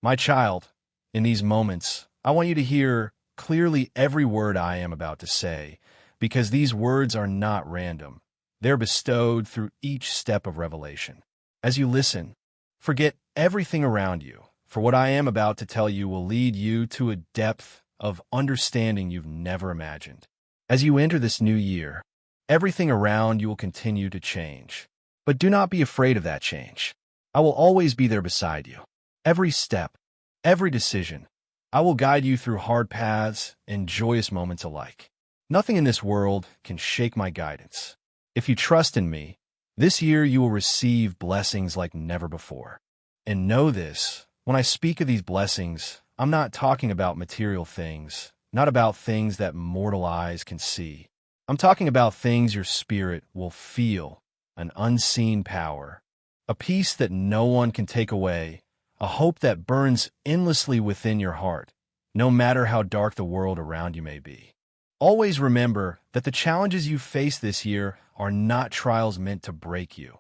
My child, in these moments, I want you to hear clearly every word I am about to say, because these words are not random. They're bestowed through each step of revelation. As you listen, forget everything around you, for what I am about to tell you will lead you to a depth of understanding you've never imagined. As you enter this new year, everything around you will continue to change. But do not be afraid of that change. I will always be there beside you. Every step, every decision, I will guide you through hard paths and joyous moments alike. Nothing in this world can shake my guidance. If you trust in me, this year you will receive blessings like never before. And know this, when I speak of these blessings, I'm not talking about material things, not about things that mortal eyes can see. I'm talking about things your spirit will feel, an unseen power, a peace that no one can take away, a hope that burns endlessly within your heart, no matter how dark the world around you may be. Always remember that the challenges you face this year are not trials meant to break you,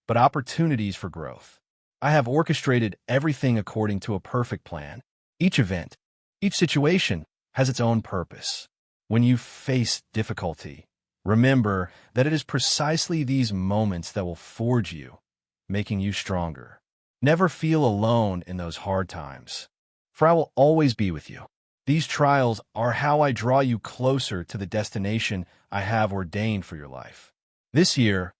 but opportunities for growth. I have orchestrated everything according to a perfect plan. Each event, each situation has its own purpose. When you face difficulty, remember that it is precisely these moments that will forge you, making you stronger. Never feel alone in those hard times, for I will always be with you. These trials are how I draw you closer to the destination I have ordained for your life. This year,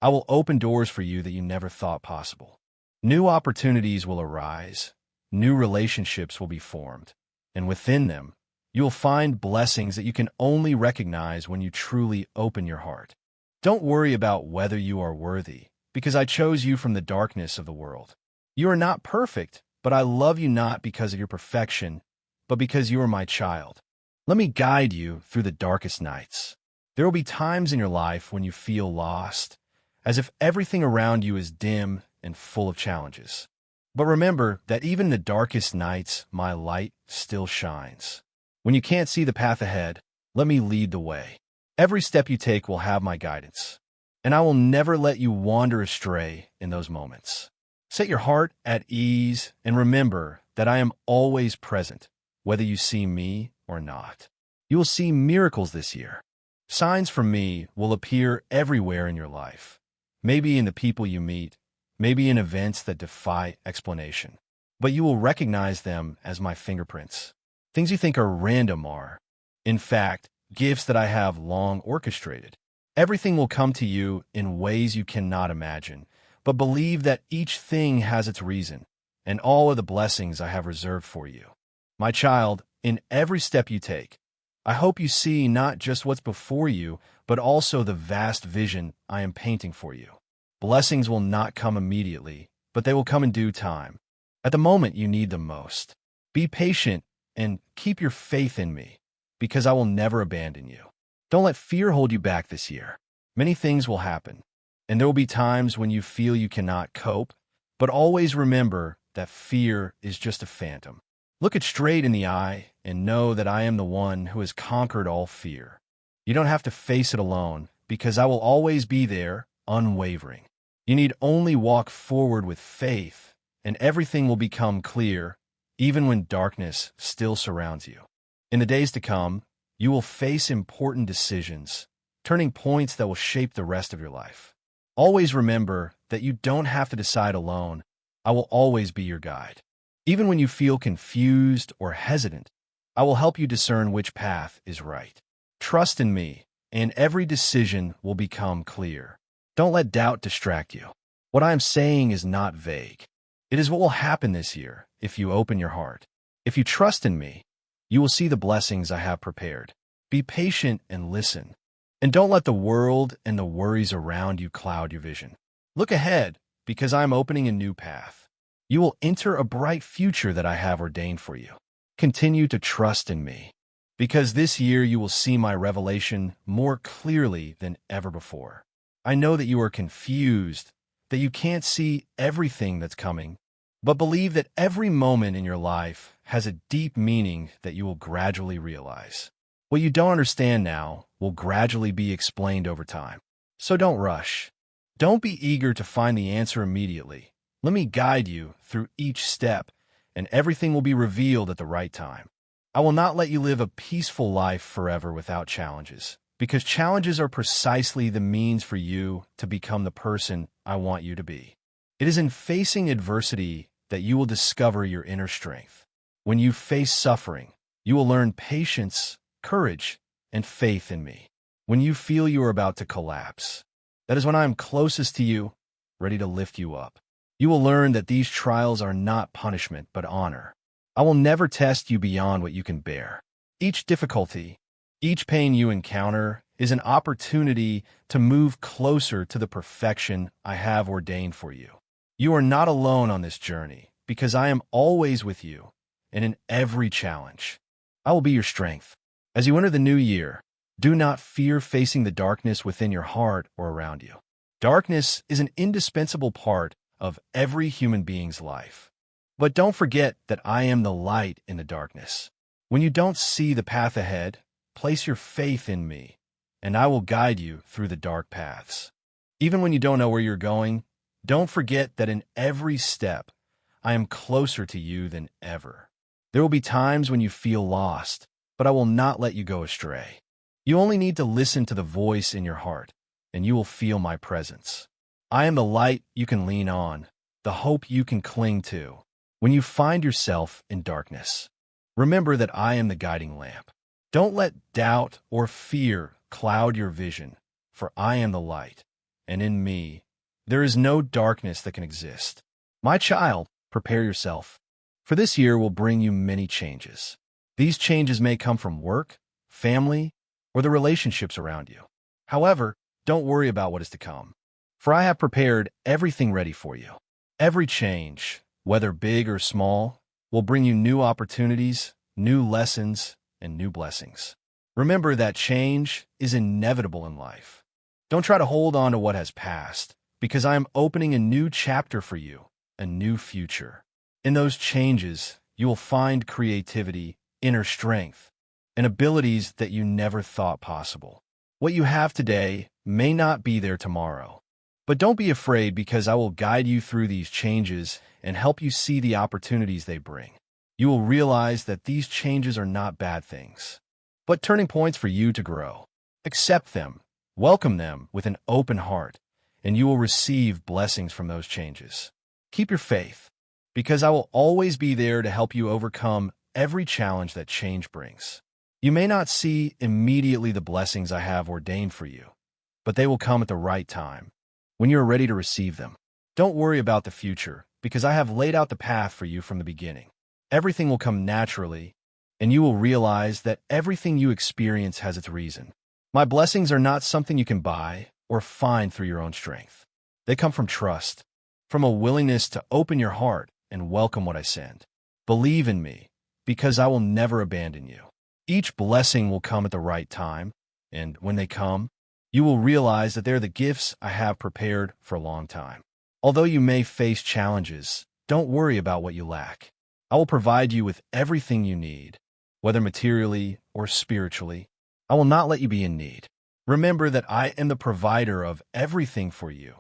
I will open doors for you that you never thought possible. New opportunities will arise, new relationships will be formed, and within them, you will find blessings that you can only recognize when you truly open your heart. Don't worry about whether you are worthy, because I chose you from the darkness of the world. You are not perfect, but I love you not because of your perfection, but because you are my child. Let me guide you through the darkest nights. There will be times in your life when you feel lost, as if everything around you is dim and full of challenges. But remember that even in the darkest nights, my light still shines. When you can't see the path ahead, let me lead the way. Every step you take will have my guidance, and I will never let you wander astray in those moments. Set your heart at ease and remember that I am always present, whether you see me or not. You will see miracles this year. Signs from me will appear everywhere in your life, maybe in the people you meet, maybe in events that defy explanation. But you will recognize them as my fingerprints. Things you think are random are, in fact, gifts that I have long orchestrated. Everything will come to you in ways you cannot imagine, but believe that each thing has its reason, and all of the blessings I have reserved for you. My child, in every step you take, I hope you see not just what's before you, but also the vast vision I am painting for you. Blessings will not come immediately, but they will come in due time, at the moment you need them most. Be patient and keep your faith in me, because I will never abandon you. Don't let fear hold you back this year. Many things will happen, and there will be times when you feel you cannot cope, but always remember that fear is just a phantom. Look it straight in the eye and know that I am the one who has conquered all fear. You don't have to face it alone, because I will always be there, unwavering. You need only walk forward with faith, and everything will become clear, even when darkness still surrounds you. In the days to come, you will face important decisions, turning points that will shape the rest of your life. Always remember that you don't have to decide alone. I will always be your guide. Even when you feel confused or hesitant, I will help you discern which path is right. Trust in me, and every decision will become clear. Don't let doubt distract you. What I am saying is not vague. It is what will happen this year if you open your heart. If you trust in me, you will see the blessings I have prepared. Be patient and listen. And don't let the world and the worries around you cloud your vision. Look ahead, because I am opening a new path. You will enter a bright future that I have ordained for you. Continue to trust in me, because this year you will see my revelation more clearly than ever before. I know that you are confused, that you can't see everything that's coming, but believe that every moment in your life has a deep meaning that you will gradually realize. What you don't understand now will gradually be explained over time. So don't rush. Don't be eager to find the answer immediately. Let me guide you through each step, and everything will be revealed at the right time. I will not let you live a peaceful life forever without challenges, because challenges are precisely the means for you to become the person I want you to be. It is in facing adversity that you will discover your inner strength. When you face suffering, you will learn patience, courage, and faith in me. When you feel you are about to collapse, that is when I am closest to you, ready to lift you up. You will learn that these trials are not punishment, but honor. I will never test you beyond what you can bear. Each difficulty, each pain you encounter is an opportunity to move closer to the perfection I have ordained for you. You are not alone on this journey, because I am always with you, and in every challenge, I will be your strength. As you enter the new year, do not fear facing the darkness within your heart or around you. Darkness is an indispensable part of every human being's life. But don't forget that I am the light in the darkness. When you don't see the path ahead, place your faith in me, and I will guide you through the dark paths. Even when you don't know where you're going, don't forget that in every step, I am closer to you than ever. There will be times when you feel lost, but I will not let you go astray. You only need to listen to the voice in your heart, and you will feel my presence. I am the light you can lean on, the hope you can cling to. When you find yourself in darkness, remember that I am the guiding lamp. Don't let doubt or fear cloud your vision, for I am the light, and in me, there is no darkness that can exist. My child, prepare yourself, for this year will bring you many changes. These changes may come from work, family, or the relationships around you. However, don't worry about what is to come, for I have prepared everything ready for you. Every change, whether big or small, will bring you new opportunities, new lessons, and new blessings. Remember that change is inevitable in life. Don't try to hold on to what has passed, because I am opening a new chapter for you, a new future. In those changes, you will find creativity, inner strength, and abilities that you never thought possible. What you have today may not be there tomorrow. But don't be afraid, because I will guide you through these changes and help you see the opportunities they bring. You will realize that these changes are not bad things, but turning points for you to grow. Accept them, welcome them with an open heart, and you will receive blessings from those changes. Keep your faith, because I will always be there to help you overcome every challenge that change brings. You may not see immediately the blessings I have ordained for you, but they will come at the right time, when you are ready to receive them. Don't worry about the future, because I have laid out the path for you from the beginning. Everything will come naturally, and you will realize that everything you experience has its reason. My blessings are not something you can buy or find through your own strength. They come from trust, from a willingness to open your heart and welcome what I send. Believe in me, because I will never abandon you. Each blessing will come at the right time, and when they come, you will realize that they're the gifts I have prepared for a long time. Although you may face challenges, don't worry about what you lack. I will provide you with everything you need, whether materially or spiritually. I will not let you be in need. Remember that I am the provider of everything for you,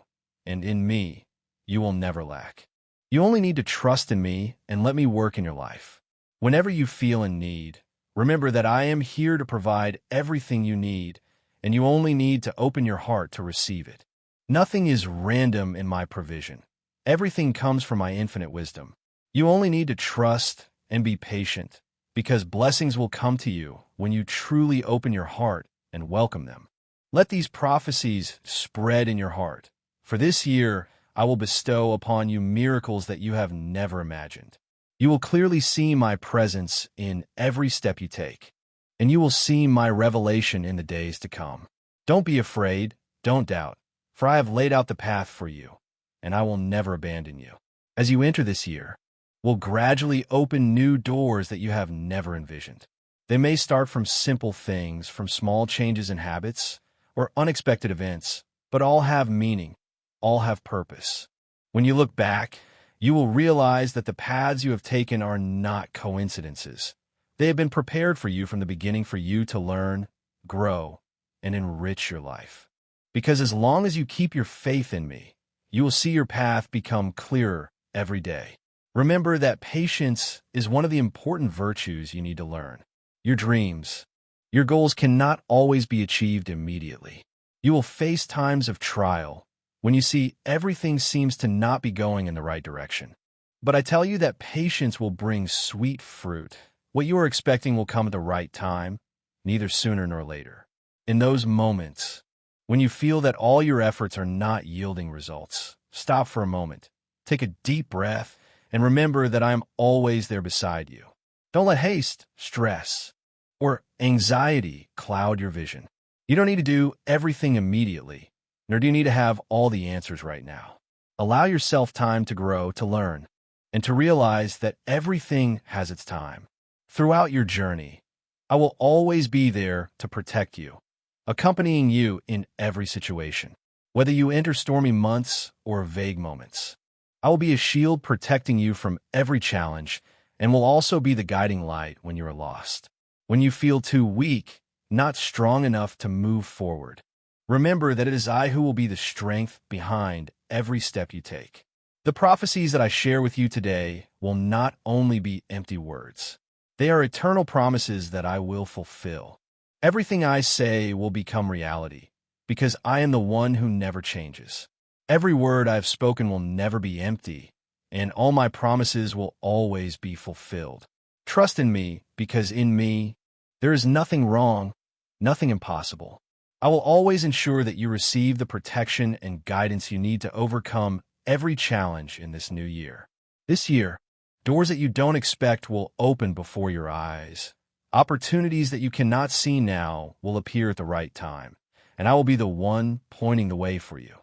and in me, you will never lack. You only need to trust in me and let me work in your life. Whenever you feel in need, remember that I am here to provide everything you need, and you only need to open your heart to receive it. Nothing is random in my provision. Everything comes from my infinite wisdom. You only need to trust and be patient, because blessings will come to you when you truly open your heart and welcome them. Let these prophecies spread in your heart. For this year, I will bestow upon you miracles that you have never imagined. You will clearly see my presence in every step you take, and you will see my revelation in the days to come. Don't be afraid, don't doubt, for I have laid out the path for you, and I will never abandon you. As you enter this year, we'll gradually open new doors that you have never envisioned. They may start from simple things, from small changes in habits, or unexpected events, but all have meaning, all have purpose. When you look back, you will realize that the paths you have taken are not coincidences. They have been prepared for you from the beginning for you to learn, grow, and enrich your life. Because as long as you keep your faith in me, you will see your path become clearer every day. Remember that patience is one of the important virtues you need to learn. Your dreams, your goals cannot always be achieved immediately. You will face times of trial when you see everything seems to not be going in the right direction. But I tell you that patience will bring sweet fruit. What you are expecting will come at the right time, neither sooner nor later. In those moments, when you feel that all your efforts are not yielding results, stop for a moment, take a deep breath, and remember that I am always there beside you. Don't let haste, stress, or anxiety cloud your vision. You don't need to do everything immediately, nor do you need to have all the answers right now. Allow yourself time to grow, to learn, and to realize that everything has its time. Throughout your journey, I will always be there to protect you, accompanying you in every situation, whether you enter stormy months or vague moments. I will be a shield protecting you from every challenge and will also be the guiding light when you are lost. When you feel too weak, not strong enough to move forward, remember that it is I who will be the strength behind every step you take. The prophecies that I share with you today will not only be empty words. They are eternal promises that I will fulfill. Everything I say will become reality, because I am the one who never changes. Every word I have spoken will never be empty, and all my promises will always be fulfilled. Trust in me, because in me, there is nothing wrong, nothing impossible. I will always ensure that you receive the protection and guidance you need to overcome every challenge in this new year. This year, doors that you don't expect will open before your eyes. Opportunities that you cannot see now will appear at the right time, and I will be the one pointing the way for you.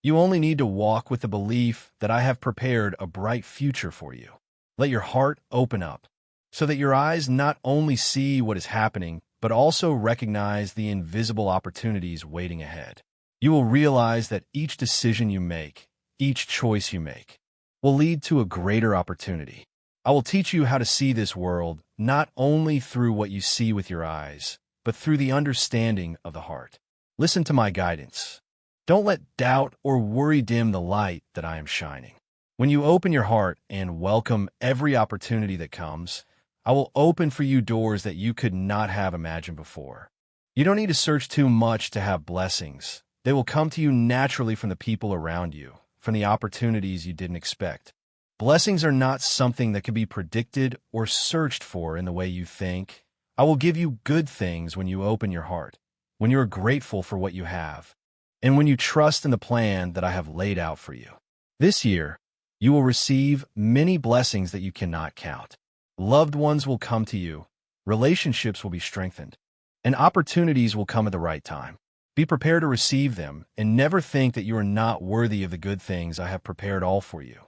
You only need to walk with the belief that I have prepared a bright future for you. Let your heart open up, so that your eyes not only see what is happening, but also recognize the invisible opportunities waiting ahead. You will realize that each decision you make, each choice you make, will lead to a greater opportunity. I will teach you how to see this world not only through what you see with your eyes, but through the understanding of the heart. Listen to my guidance. Don't let doubt or worry dim the light that I am shining. When you open your heart and welcome every opportunity that comes, I will open for you doors that you could not have imagined before. You don't need to search too much to have blessings. They will come to you naturally from the people around you, from the opportunities you didn't expect. Blessings are not something that can be predicted or searched for in the way you think. I will give you good things when you open your heart, when you are grateful for what you have, and when you trust in the plan that I have laid out for you. This year, you will receive many blessings that you cannot count. Loved ones will come to you, relationships will be strengthened, and opportunities will come at the right time. Be prepared to receive them, and never think that you are not worthy of the good things I have prepared all for you.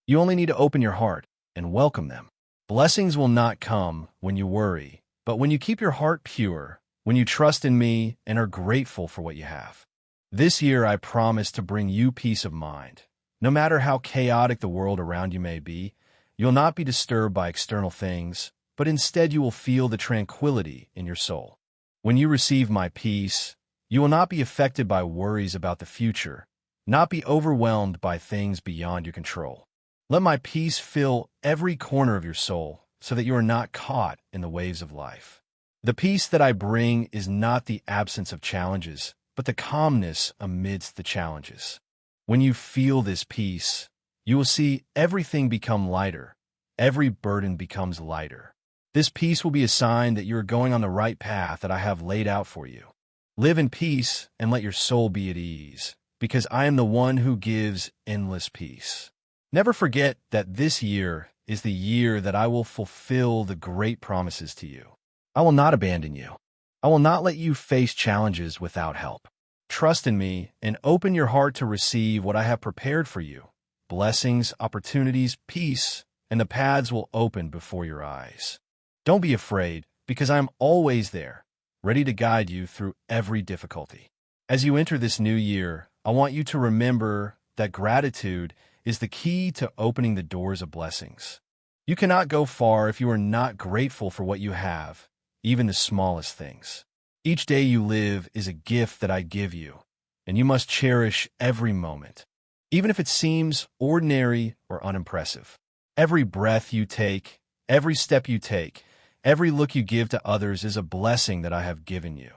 You only need to open your heart and welcome them. Blessings will not come when you worry, but when you keep your heart pure, when you trust in me and are grateful for what you have. This year, I promise to bring you peace of mind. No matter how chaotic the world around you may be, you'll not be disturbed by external things, but instead you will feel the tranquility in your soul. When you receive my peace, you will not be affected by worries about the future, not be overwhelmed by things beyond your control. Let my peace fill every corner of your soul so that you are not caught in the waves of life. The peace that I bring is not the absence of challenges, but the calmness amidst the challenges. When you feel this peace, you will see everything become lighter. Every burden becomes lighter. This peace will be a sign that you are going on the right path that I have laid out for you. Live in peace and let your soul be at ease, because I am the one who gives endless peace. Never forget that this year is the year that I will fulfill the great promises to you. I will not abandon you. I will not let you face challenges without help. Trust in me and open your heart to receive what I have prepared for you. Blessings, opportunities, peace, and the paths will open before your eyes. Don't be afraid, because I am always there, ready to guide you through every difficulty. As you enter this new year, I want you to remember that gratitude is the key to opening the doors of blessings. You cannot go far if you are not grateful for what you have, even the smallest things. Each day you live is a gift that I give you, and you must cherish every moment, even if it seems ordinary or unimpressive. Every breath you take, every step you take, every look you give to others is a blessing that I have given you.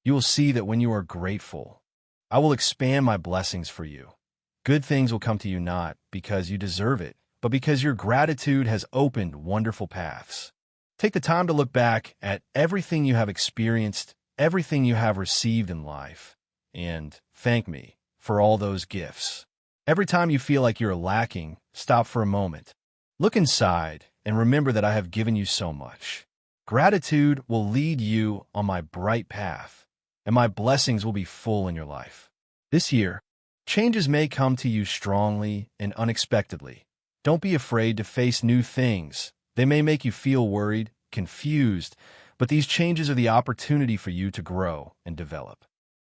You will see that when you are grateful, I will expand my blessings for you. Good things will come to you not because you deserve it, but because your gratitude has opened wonderful paths. Take the time to look back at everything you have experienced, everything you have received in life, and thank me for all those gifts. Every time you feel like you're lacking, stop for a moment. Look inside and remember that I have given you so much. Gratitude will lead you on my bright path, and my blessings will be full in your life. This year, changes may come to you strongly and unexpectedly. Don't be afraid to face new things. They may make you feel worried, confused, but these changes are the opportunity for you to grow and develop.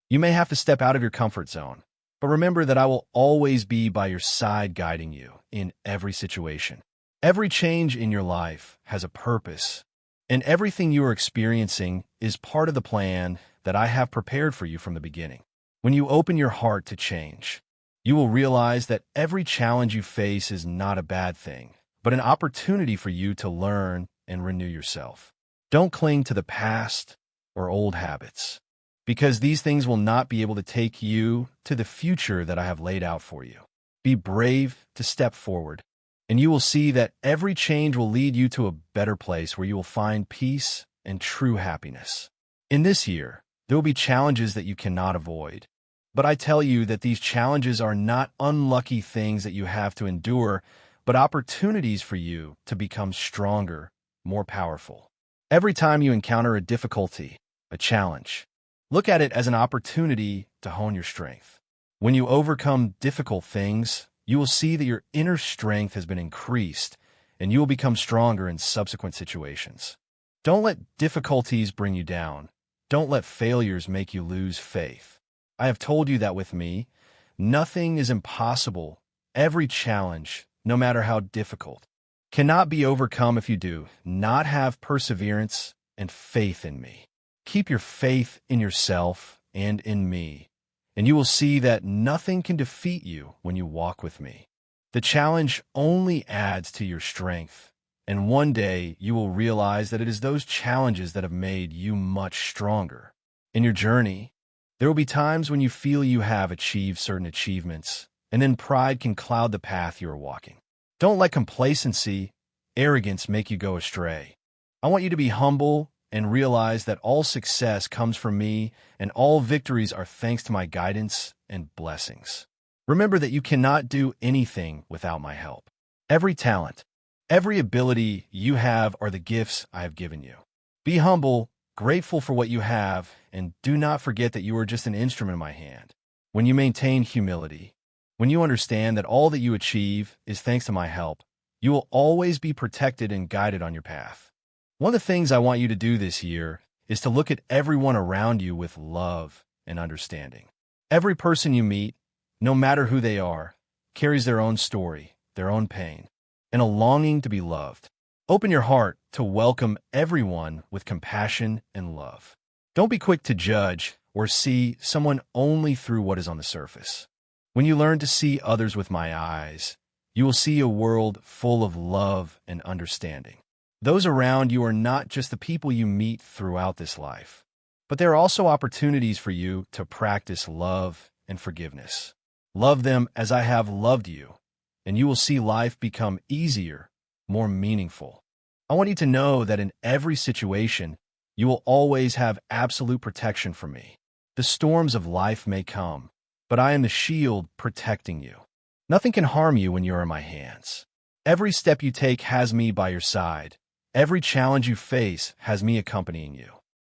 You may have to step out of your comfort zone, but remember that I will always be by your side guiding you in every situation. Every change in your life has a purpose, and everything you are experiencing is part of the plan that I have prepared for you from the beginning. When you open your heart to change, you will realize that every challenge you face is not a bad thing, but an opportunity for you to learn and renew yourself. Don't cling to the past or old habits, because these things will not be able to take you to the future that I have laid out for you. Be brave to step forward, and you will see that every change will lead you to a better place where you will find peace and true happiness. In this year, there will be challenges that you cannot avoid, but I tell you that these challenges are not unlucky things that you have to endure, but opportunities for you to become stronger, more powerful. Every time you encounter a difficulty, a challenge, look at it as an opportunity to hone your strength. When you overcome difficult things, you will see that your inner strength has been increased, and you will become stronger in subsequent situations. Don't let difficulties bring you down. Don't let failures make you lose faith. I have told you that with me, nothing is impossible. Every challenge, no matter how difficult, cannot be overcome if you do not have perseverance and faith in me. Keep your faith in yourself and in me, and you will see that nothing can defeat you when you walk with me. The challenge only adds to your strength, and one day you will realize that it is those challenges that have made you much stronger. In your journey, there will be times when you feel you have achieved certain achievements, and then pride can cloud the path you are walking. Don't let complacency, arrogance make you go astray. I want you to be humble and realize that all success comes from me and all victories are thanks to my guidance and blessings. Remember that you cannot do anything without my help. Every talent, every ability you have are the gifts I have given you. Be humble, grateful for what you have, and do not forget that you are just an instrument in my hand. When you maintain humility, when you understand that all that you achieve is thanks to my help, you will always be protected and guided on your path. One of the things I want you to do this year is to look at everyone around you with love and understanding. Every person you meet, no matter who they are, carries their own story, their own pain, and a longing to be loved. Open your heart to welcome everyone with compassion and love. Don't be quick to judge or see someone only through what is on the surface. When you learn to see others with my eyes, you will see a world full of love and understanding. Those around you are not just the people you meet throughout this life, but there are also opportunities for you to practice love and forgiveness. Love them as I have loved you, and you will see life become easier, more meaningful. I want you to know that in every situation, you will always have absolute protection from me. The storms of life may come, but I am the shield protecting you. Nothing can harm you when you are in my hands. Every step you take has me by your side. Every challenge you face has me accompanying you.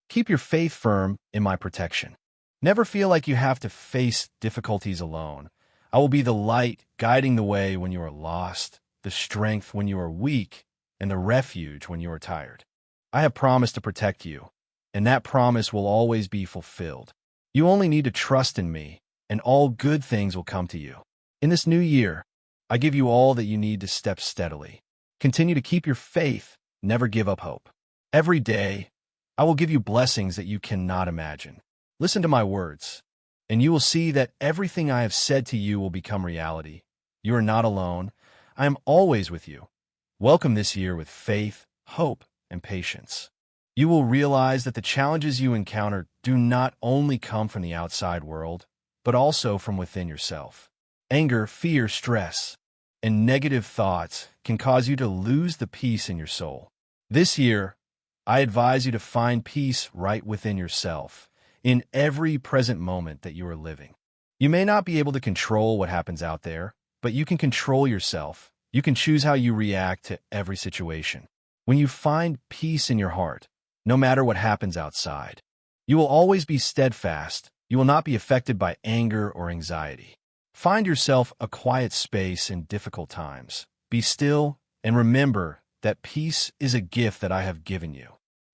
Keep your faith firm in my protection. Never feel like you have to face difficulties alone. I will be the light guiding the way when you are lost, the strength when you are weak, and the refuge when you are tired. I have promised to protect you, and that promise will always be fulfilled. You only need to trust in me, and all good things will come to you. In this new year, I give you all that you need to step steadily. Continue to keep your faith, never give up hope. Every day, I will give you blessings that you cannot imagine. Listen to my words, and you will see that everything I have said to you will become reality. You are not alone. I am always with you. Welcome this year with faith, hope, and patience. You will realize that the challenges you encounter do not only come from the outside world, but also from within yourself. Anger, fear, stress, and negative thoughts can cause you to lose the peace in your soul. This year, I advise you to find peace right within yourself, in every present moment that you are living. You may not be able to control what happens out there, but you can control yourself. You can choose how you react to every situation. When you find peace in your heart, no matter what happens outside, you will always be steadfast. You will not be affected by anger or anxiety. Find yourself a quiet space in difficult times. Be still and remember that peace is a gift that I have given you.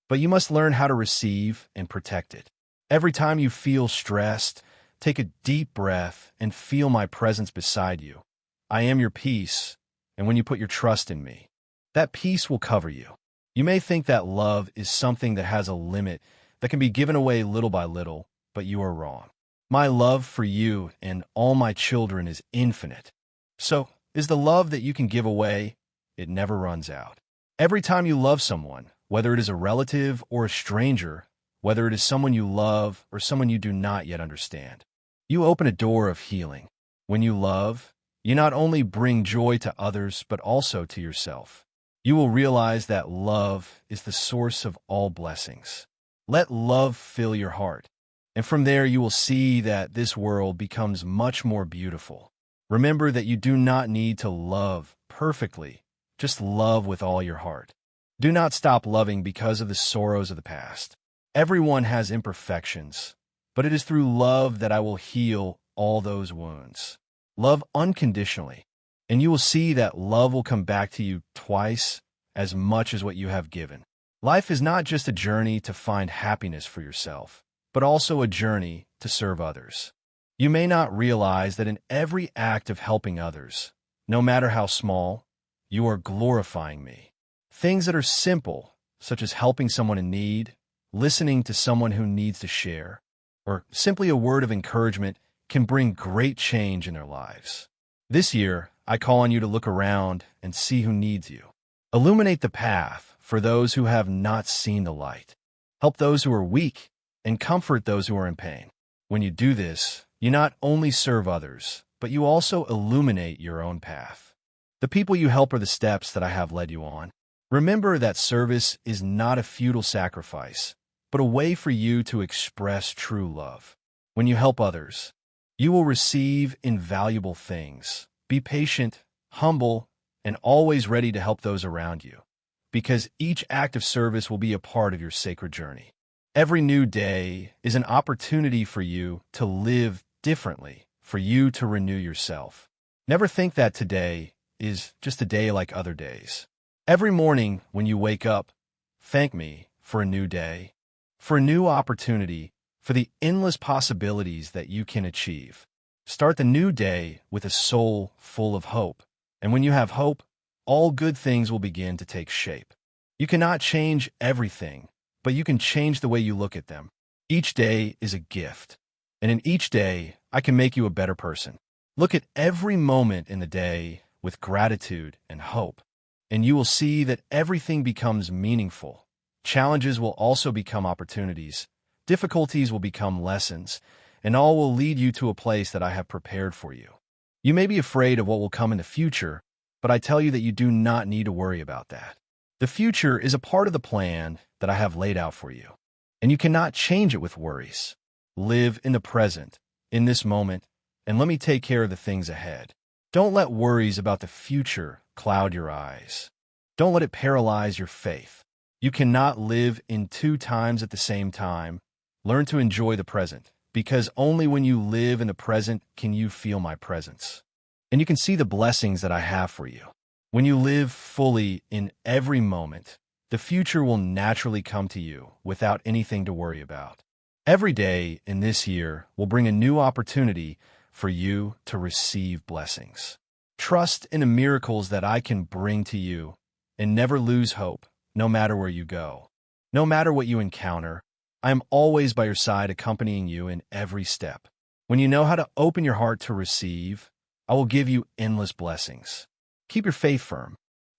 But you must learn how to receive and protect it. Every time you feel stressed, take a deep breath and feel my presence beside you. I am your peace, and when you put your trust in me, that peace will cover you. You may think that love is something that has a limit, that can be given away little by little, but you are wrong. My love for you and all my children is infinite. So, is the love that you can give away? It never runs out. Every time you love someone, whether it is a relative or a stranger, whether it is someone you love or someone you do not yet understand, you open a door of healing. When you love, you not only bring joy to others, but also to yourself. You will realize that love is the source of all blessings. Let love fill your heart, and from there you will see that this world becomes much more beautiful. Remember that you do not need to love perfectly, just love with all your heart. Do not stop loving because of the sorrows of the past. Everyone has imperfections, but it is through love that I will heal all those wounds. Love unconditionally, and you will see that love will come back to you twice as much as what you have given. Life is not just a journey to find happiness for yourself, but also a journey to serve others. You may not realize that in every act of helping others, no matter how small, you are glorifying me. Things that are simple, such as helping someone in need, listening to someone who needs to share, or simply a word of encouragement can bring great change in their lives. This year, I call on you to look around and see who needs you. Illuminate the path for those who have not seen the light. Help those who are weak and comfort those who are in pain. When you do this, you not only serve others, but you also illuminate your own path. The people you help are the steps that I have led you on. Remember that service is not a futile sacrifice, but a way for you to express true love. When you help others, you will receive invaluable things. Be patient, humble, and always ready to help those around you, because each act of service will be a part of your sacred journey. Every new day is an opportunity for you to live differently, for you to renew yourself. Never think that today is just a day like other days. Every morning when you wake up, thank me for a new day, for a new opportunity, for the endless possibilities that you can achieve. Start the new day with a soul full of hope. And when you have hope, all good things will begin to take shape. You cannot change everything, but you can change the way you look at them. Each day is a gift, and in each day, I can make you a better person. Look at every moment in the day with gratitude and hope, and you will see that everything becomes meaningful. Challenges will also become opportunities. Difficulties will become lessons, and all will lead you to a place that I have prepared for you. You may be afraid of what will come in the future, but I tell you that you do not need to worry about that. The future is a part of the plan that I have laid out for you, and you cannot change it with worries. Live in the present, in this moment, and let me take care of the things ahead. Don't let worries about the future cloud your eyes. Don't let it paralyze your faith. You cannot live in two times at the same time. Learn to enjoy the present, because only when you live in the present can you feel my presence. And you can see the blessings that I have for you. When you live fully in every moment, the future will naturally come to you without anything to worry about. Every day in this year will bring a new opportunity for you to receive blessings. Trust in the miracles that I can bring to you, and never lose hope, no matter where you go. No matter what you encounter, I am always by your side, accompanying you in every step. When you know how to open your heart to receive, I will give you endless blessings. Keep your faith firm,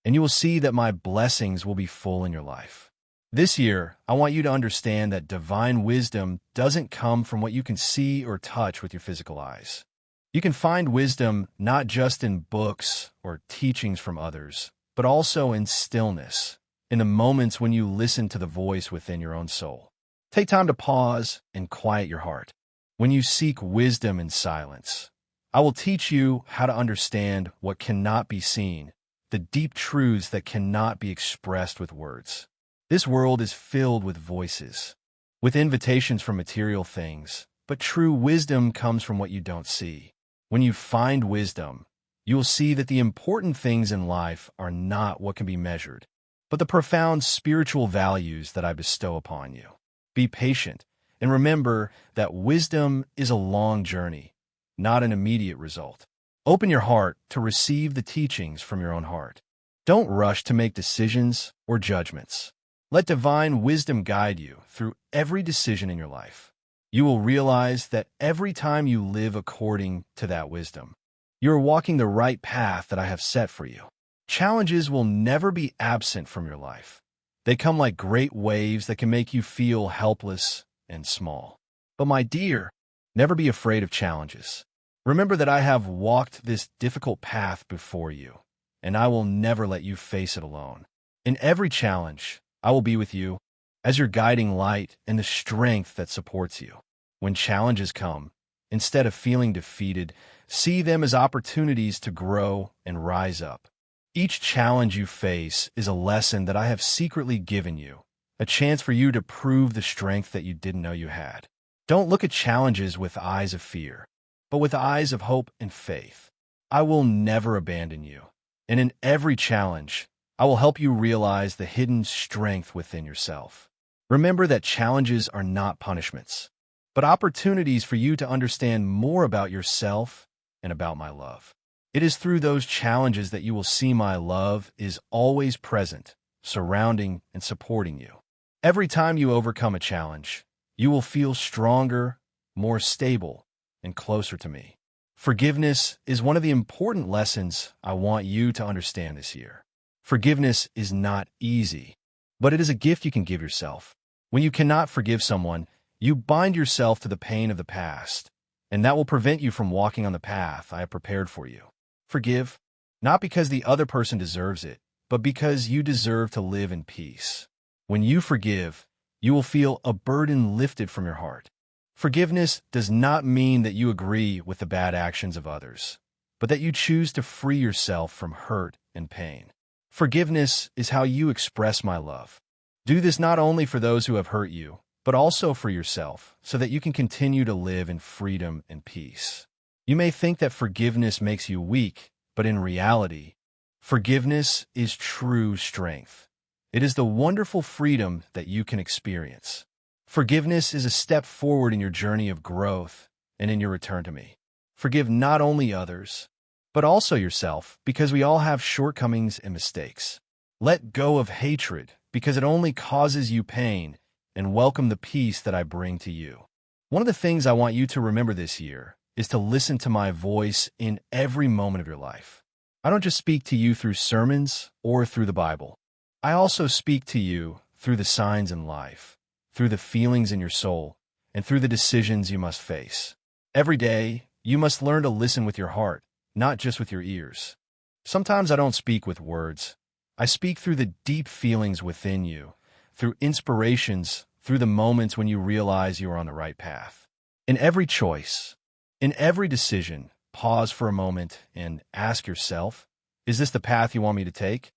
and you will see that my blessings will be full in your life. This year, I want you to understand that divine wisdom doesn't come from what you can see or touch with your physical eyes. You can find wisdom not just in books or teachings from others, but also in stillness, in the moments when you listen to the voice within your own soul. Take time to pause and quiet your heart. When you seek wisdom in silence, I will teach you how to understand what cannot be seen, the deep truths that cannot be expressed with words. This world is filled with voices, with invitations from material things, but true wisdom comes from what you don't see. When you find wisdom, you will see that the important things in life are not what can be measured, but the profound spiritual values that I bestow upon you. Be patient, and remember that wisdom is a long journey, not an immediate result. Open your heart to receive the teachings from your own heart. Don't rush to make decisions or judgments. Let divine wisdom guide you through every decision in your life. You will realize that every time you live according to that wisdom, you are walking the right path that I have set for you. Challenges will never be absent from your life. They come like great waves that can make you feel helpless and small. But my dear, never be afraid of challenges. Remember that I have walked this difficult path before you, and I will never let you face it alone. In every challenge, I will be with you as your guiding light and the strength that supports you. When challenges come, instead of feeling defeated, see them as opportunities to grow and rise up. Each challenge you face is a lesson that I have secretly given you, a chance for you to prove the strength that you didn't know you had. Don't look at challenges with eyes of fear, but with eyes of hope and faith. I will never abandon you, and in every challenge, I will help you realize the hidden strength within yourself. Remember that challenges are not punishments, but opportunities for you to understand more about yourself and about my love. It is through those challenges that you will see my love is always present, surrounding and supporting you. Every time you overcome a challenge, you will feel stronger, more stable, and closer to me. Forgiveness is one of the important lessons I want you to understand this year. Forgiveness is not easy, but it is a gift you can give yourself. When you cannot forgive someone, you bind yourself to the pain of the past, and that will prevent you from walking on the path I have prepared for you. Forgive, not because the other person deserves it, but because you deserve to live in peace. When you forgive, you will feel a burden lifted from your heart. Forgiveness does not mean that you agree with the bad actions of others, but that you choose to free yourself from hurt and pain. Forgiveness is how you express my love. Do this not only for those who have hurt you, but also for yourself, so that you can continue to live in freedom and peace. You may think that forgiveness makes you weak, but in reality, forgiveness is true strength. It is the wonderful freedom that you can experience. Forgiveness is a step forward in your journey of growth and in your return to me. Forgive not only others, but also yourself, because we all have shortcomings and mistakes. Let go of hatred, because it only causes you pain, and welcome the peace that I bring to you. One of the things I want you to remember this year is to listen to my voice in every moment of your life. I don't just speak to you through sermons or through the Bible. I also speak to you through the signs in life, through the feelings in your soul, and through the decisions you must face. Every day, you must learn to listen with your heart, not just with your ears. Sometimes I don't speak with words. I speak through the deep feelings within you, through inspirations, through the moments when you realize you are on the right path. In every choice, in every decision, pause for a moment and ask yourself, is this the path you want me to take?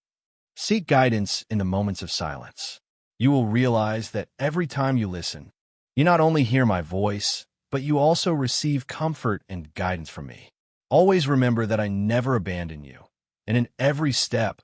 Seek guidance in the moments of silence. You will realize that every time you listen, you not only hear my voice, but you also receive comfort and guidance from me. Always remember that I never abandon you, and in every step,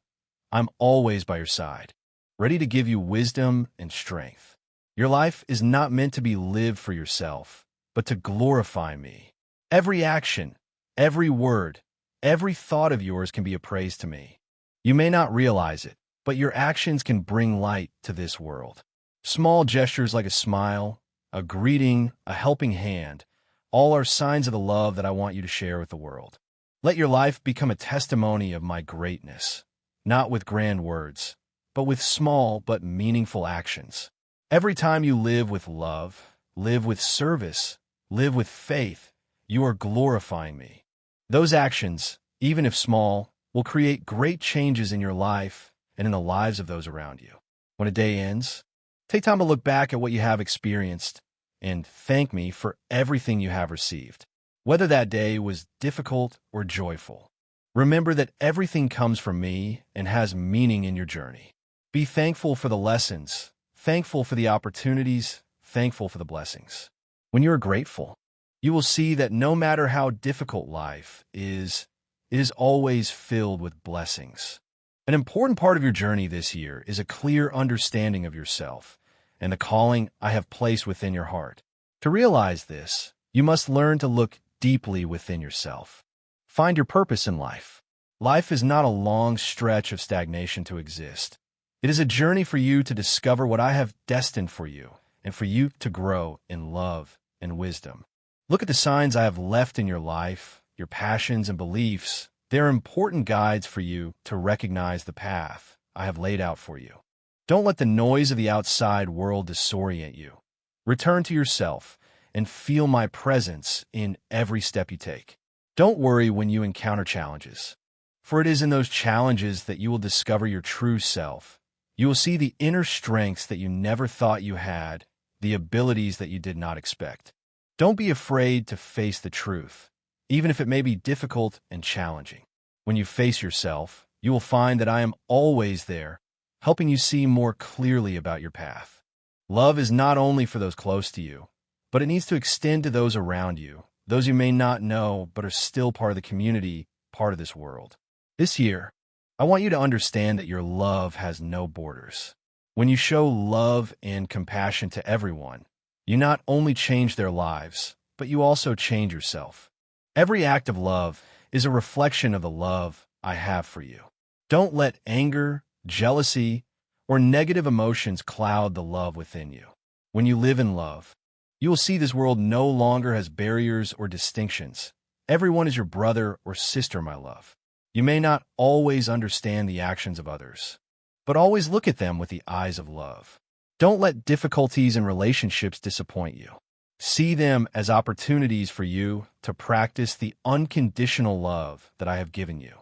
I'm always by your side, ready to give you wisdom and strength. Your life is not meant to be lived for yourself, but to glorify me. Every action, every word, every thought of yours can be a praise to me. You may not realize it, but your actions can bring light to this world. Small gestures like a smile, a greeting, a helping hand, all are signs of the love that I want you to share with the world. Let your life become a testimony of my greatness, not with grand words, but with small but meaningful actions. Every time you live with love, live with service, live with faith, you are glorifying me. Those actions, even if small, will create great changes in your life and in the lives of those around you. When a day ends, take time to look back at what you have experienced and thank me for everything you have received, whether that day was difficult or joyful. Remember that everything comes from me and has meaning in your journey. Be thankful for the lessons, thankful for the opportunities, thankful for the blessings. When you are grateful, you will see that no matter how difficult life is, it is always filled with blessings. An important part of your journey this year is a clear understanding of yourself and the calling I have placed within your heart. To realize this, you must learn to look deeply within yourself. Find your purpose in life. Life is not a long stretch of stagnation to exist. It is a journey for you to discover what I have destined for you and for you to grow in love and wisdom. Look at the signs I have left in your life, your passions and beliefs. They are important guides for you to recognize the path I have laid out for you. Don't let the noise of the outside world disorient you. Return to yourself and feel my presence in every step you take. Don't worry when you encounter challenges, for it is in those challenges that you will discover your true self. You will see the inner strengths that you never thought you had, the abilities that you did not expect. Don't be afraid to face the truth, even if it may be difficult and challenging. When you face yourself, you will find that I am always there, helping you see more clearly about your path. Love is not only for those close to you, but it needs to extend to those around you, those you may not know but are still part of the community, part of this world. This year, I want you to understand that your love has no borders. When you show love and compassion to everyone, you not only change their lives, but you also change yourself. Every act of love is a reflection of the love I have for you. Don't let anger, jealousy, or negative emotions cloud the love within you. When you live in love, you will see this world no longer has barriers or distinctions. Everyone is your brother or sister, my love. You may not always understand the actions of others, but always look at them with the eyes of love. Don't let difficulties in relationships disappoint you. See them as opportunities for you to practice the unconditional love that I have given you.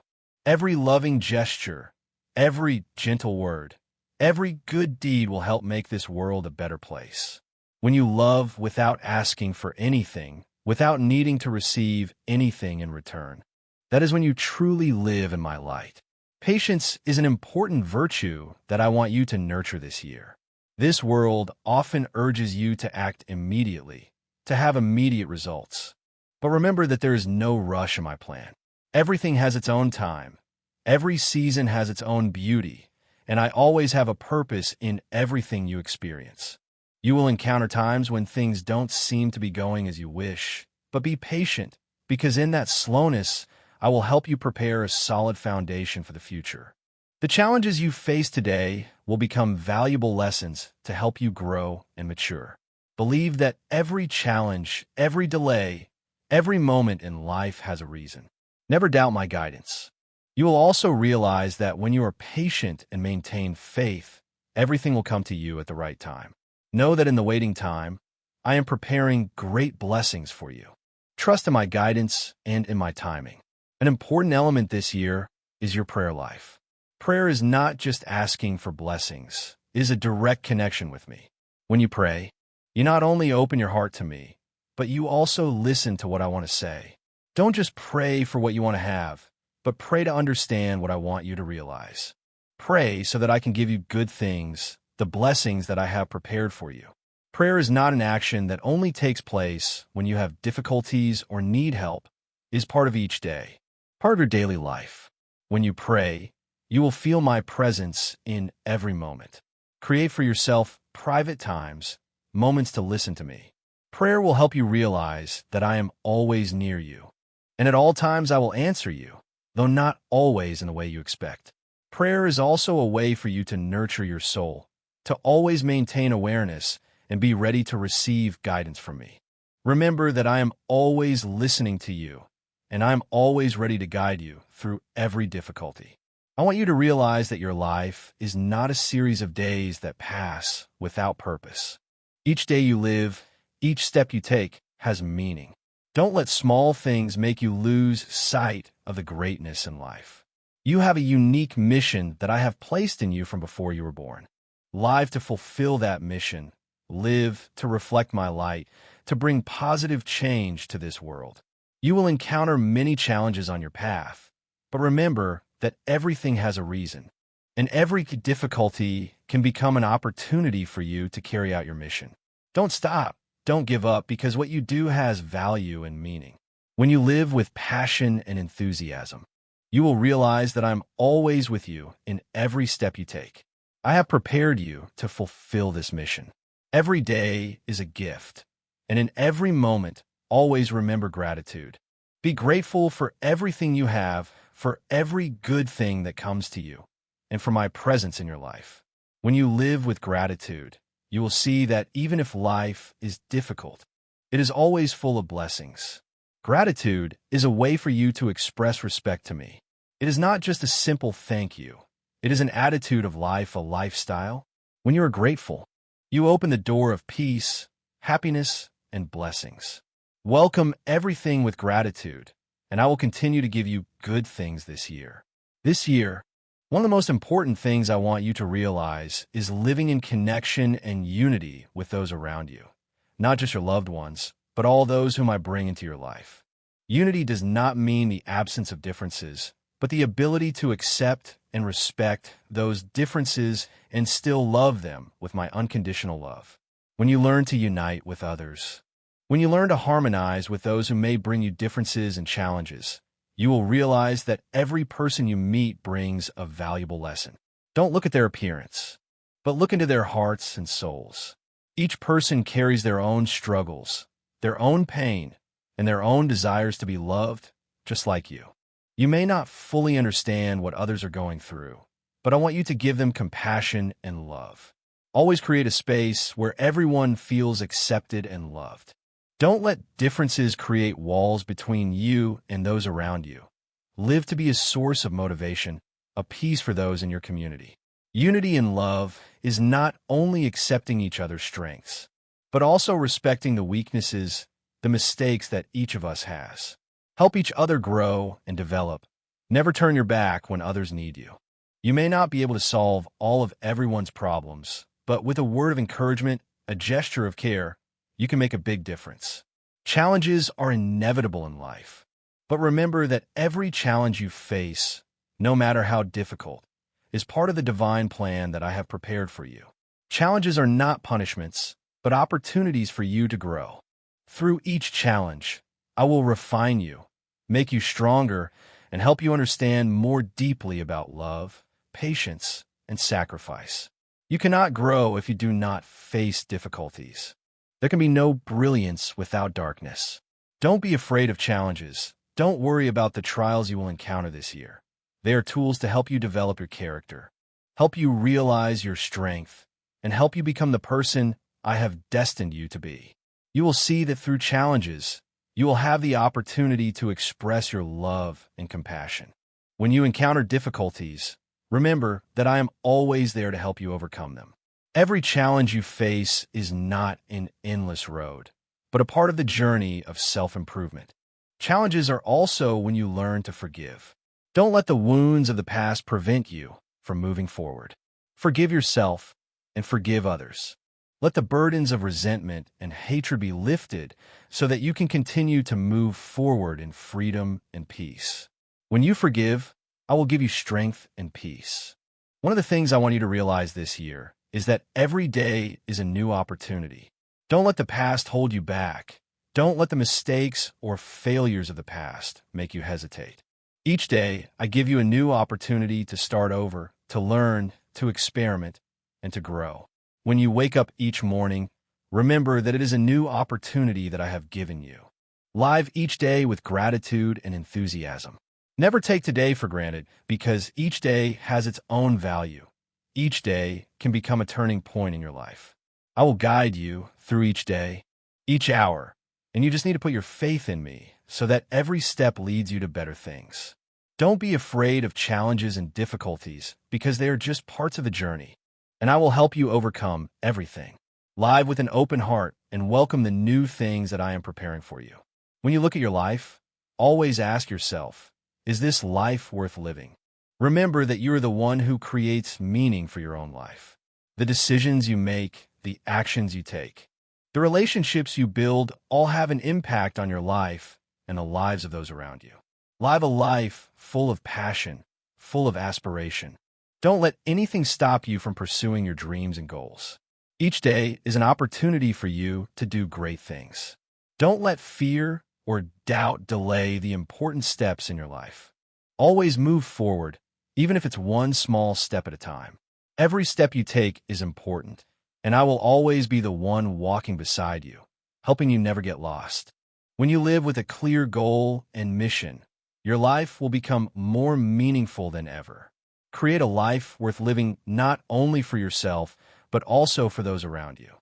Every loving gesture, every gentle word, every good deed will help make this world a better place. When you love without asking for anything, without needing to receive anything in return, that is when you truly live in my light. Patience is an important virtue that I want you to nurture this year. This world often urges you to act immediately, to have immediate results. But remember that there is no rush in my plan. Everything has its own time. Every season has its own beauty, and I always have a purpose in everything you experience. You will encounter times when things don't seem to be going as you wish, but be patient, because in that slowness, I will help you prepare a solid foundation for the future. The challenges you face today will become valuable lessons to help you grow and mature. Believe that every challenge, every delay, every moment in life has a reason. Never doubt my guidance. You will also realize that when you are patient and maintain faith, everything will come to you at the right time. Know that in the waiting time, I am preparing great blessings for you. Trust in my guidance and in my timing. An important element this year is your prayer life. Prayer is not just asking for blessings, it is a direct connection with me. When you pray, you not only open your heart to me, but you also listen to what I want to say. Don't just pray for what you want to have, but pray to understand what I want you to realize. Pray so that I can give you good things, the blessings that I have prepared for you. Prayer is not an action that only takes place when you have difficulties or need help. It is part of each day, part of your daily life. When you pray, you will feel my presence in every moment. Create for yourself private times, moments to listen to me. Prayer will help you realize that I am always near you, and at all times I will answer you, though not always in the way you expect. Prayer is also a way for you to nurture your soul, to always maintain awareness and be ready to receive guidance from me. Remember that I am always listening to you, and I am always ready to guide you through every difficulty. I want you to realize that your life is not a series of days that pass without purpose. Each day you live, each step you take has meaning. Don't let small things make you lose sight of the greatness in life. You have a unique mission that I have placed in you from before you were born. Live to fulfill that mission. Live to reflect my light, to bring positive change to this world. You will encounter many challenges on your path, but remember that everything has a reason, and every difficulty can become an opportunity for you to carry out your mission. Don't stop. Don't give up, because what you do has value and meaning. When you live with passion and enthusiasm, you will realize that I'm always with you in every step you take. I have prepared you to fulfill this mission. Every day is a gift, and in every moment, always remember gratitude. Be grateful for everything you have, for every good thing that comes to you, and for my presence in your life. When you live with gratitude, you will see that even if life is difficult, it is always full of blessings. Gratitude is a way for you to express respect to me. It is not just a simple thank you. It is an attitude of life, a lifestyle. When you are grateful, you open the door of peace, happiness, and blessings. Welcome everything with gratitude, and I will continue to give you good things this year. This year, one of the most important things I want you to realize is living in connection and unity with those around you. Not just your loved ones, but all those whom I bring into your life. Unity does not mean the absence of differences, but the ability to accept and respect those differences and still love them with my unconditional love. When you learn to unite with others, when you learn to harmonize with those who may bring you differences and challenges, you will realize that every person you meet brings a valuable lesson. Don't look at their appearance, but look into their hearts and souls. Each person carries their own struggles, their own pain, and their own desires to be loved, just like you. You may not fully understand what others are going through, but I want you to give them compassion and love. Always create a space where everyone feels accepted and loved. Don't let differences create walls between you and those around you. Live to be a source of motivation, a peace for those in your community. Unity and love is not only accepting each other's strengths, but also respecting the weaknesses, the mistakes that each of us has. Help each other grow and develop. Never turn your back when others need you. You may not be able to solve all of everyone's problems, but with a word of encouragement, a gesture of care, you can make a big difference. Challenges are inevitable in life, but remember that every challenge you face, no matter how difficult, is part of the divine plan that I have prepared for you. Challenges are not punishments, but opportunities for you to grow. Through each challenge, I will refine you, make you stronger, and help you understand more deeply about love, patience, and sacrifice. You cannot grow if you do not face difficulties. There can be no brilliance without darkness. Don't be afraid of challenges. Don't worry about the trials you will encounter this year. They are tools to help you develop your character, help you realize your strength, and help you become the person I have destined you to be. You will see that through challenges, you will have the opportunity to express your love and compassion. When you encounter difficulties, remember that I am always there to help you overcome them. Every challenge you face is not an endless road, but a part of the journey of self-improvement. Challenges are also when you learn to forgive. Don't let the wounds of the past prevent you from moving forward. Forgive yourself and forgive others. Let the burdens of resentment and hatred be lifted so that you can continue to move forward in freedom and peace. When you forgive, I will give you strength and peace. One of the things I want you to realize this year is that every day is a new opportunity. Don't let the past hold you back. Don't let the mistakes or failures of the past make you hesitate. Each day, I give you a new opportunity to start over, to learn, to experiment, and to grow. When you wake up each morning, remember that it is a new opportunity that I have given you. Live each day with gratitude and enthusiasm. Never take today for granted, because each day has its own value. Each day can become a turning point in your life. I will guide you through each day, each hour, and you just need to put your faith in me so that every step leads you to better things. Don't be afraid of challenges and difficulties because they are just parts of the journey, and I will help you overcome everything. Live with an open heart and welcome the new things that I am preparing for you. When you look at your life, always ask yourself, is this life worth living? Remember that you are the one who creates meaning for your own life. The decisions you make, the actions you take, the relationships you build all have an impact on your life and the lives of those around you. Live a life full of passion, full of aspiration. Don't let anything stop you from pursuing your dreams and goals. Each day is an opportunity for you to do great things. Don't let fear or doubt delay the important steps in your life. Always move forward, even if it's one small step at a time. Every step you take is important, and I will always be the one walking beside you, helping you never get lost. When you live with a clear goal and mission, your life will become more meaningful than ever. Create a life worth living not only for yourself, but also for those around you.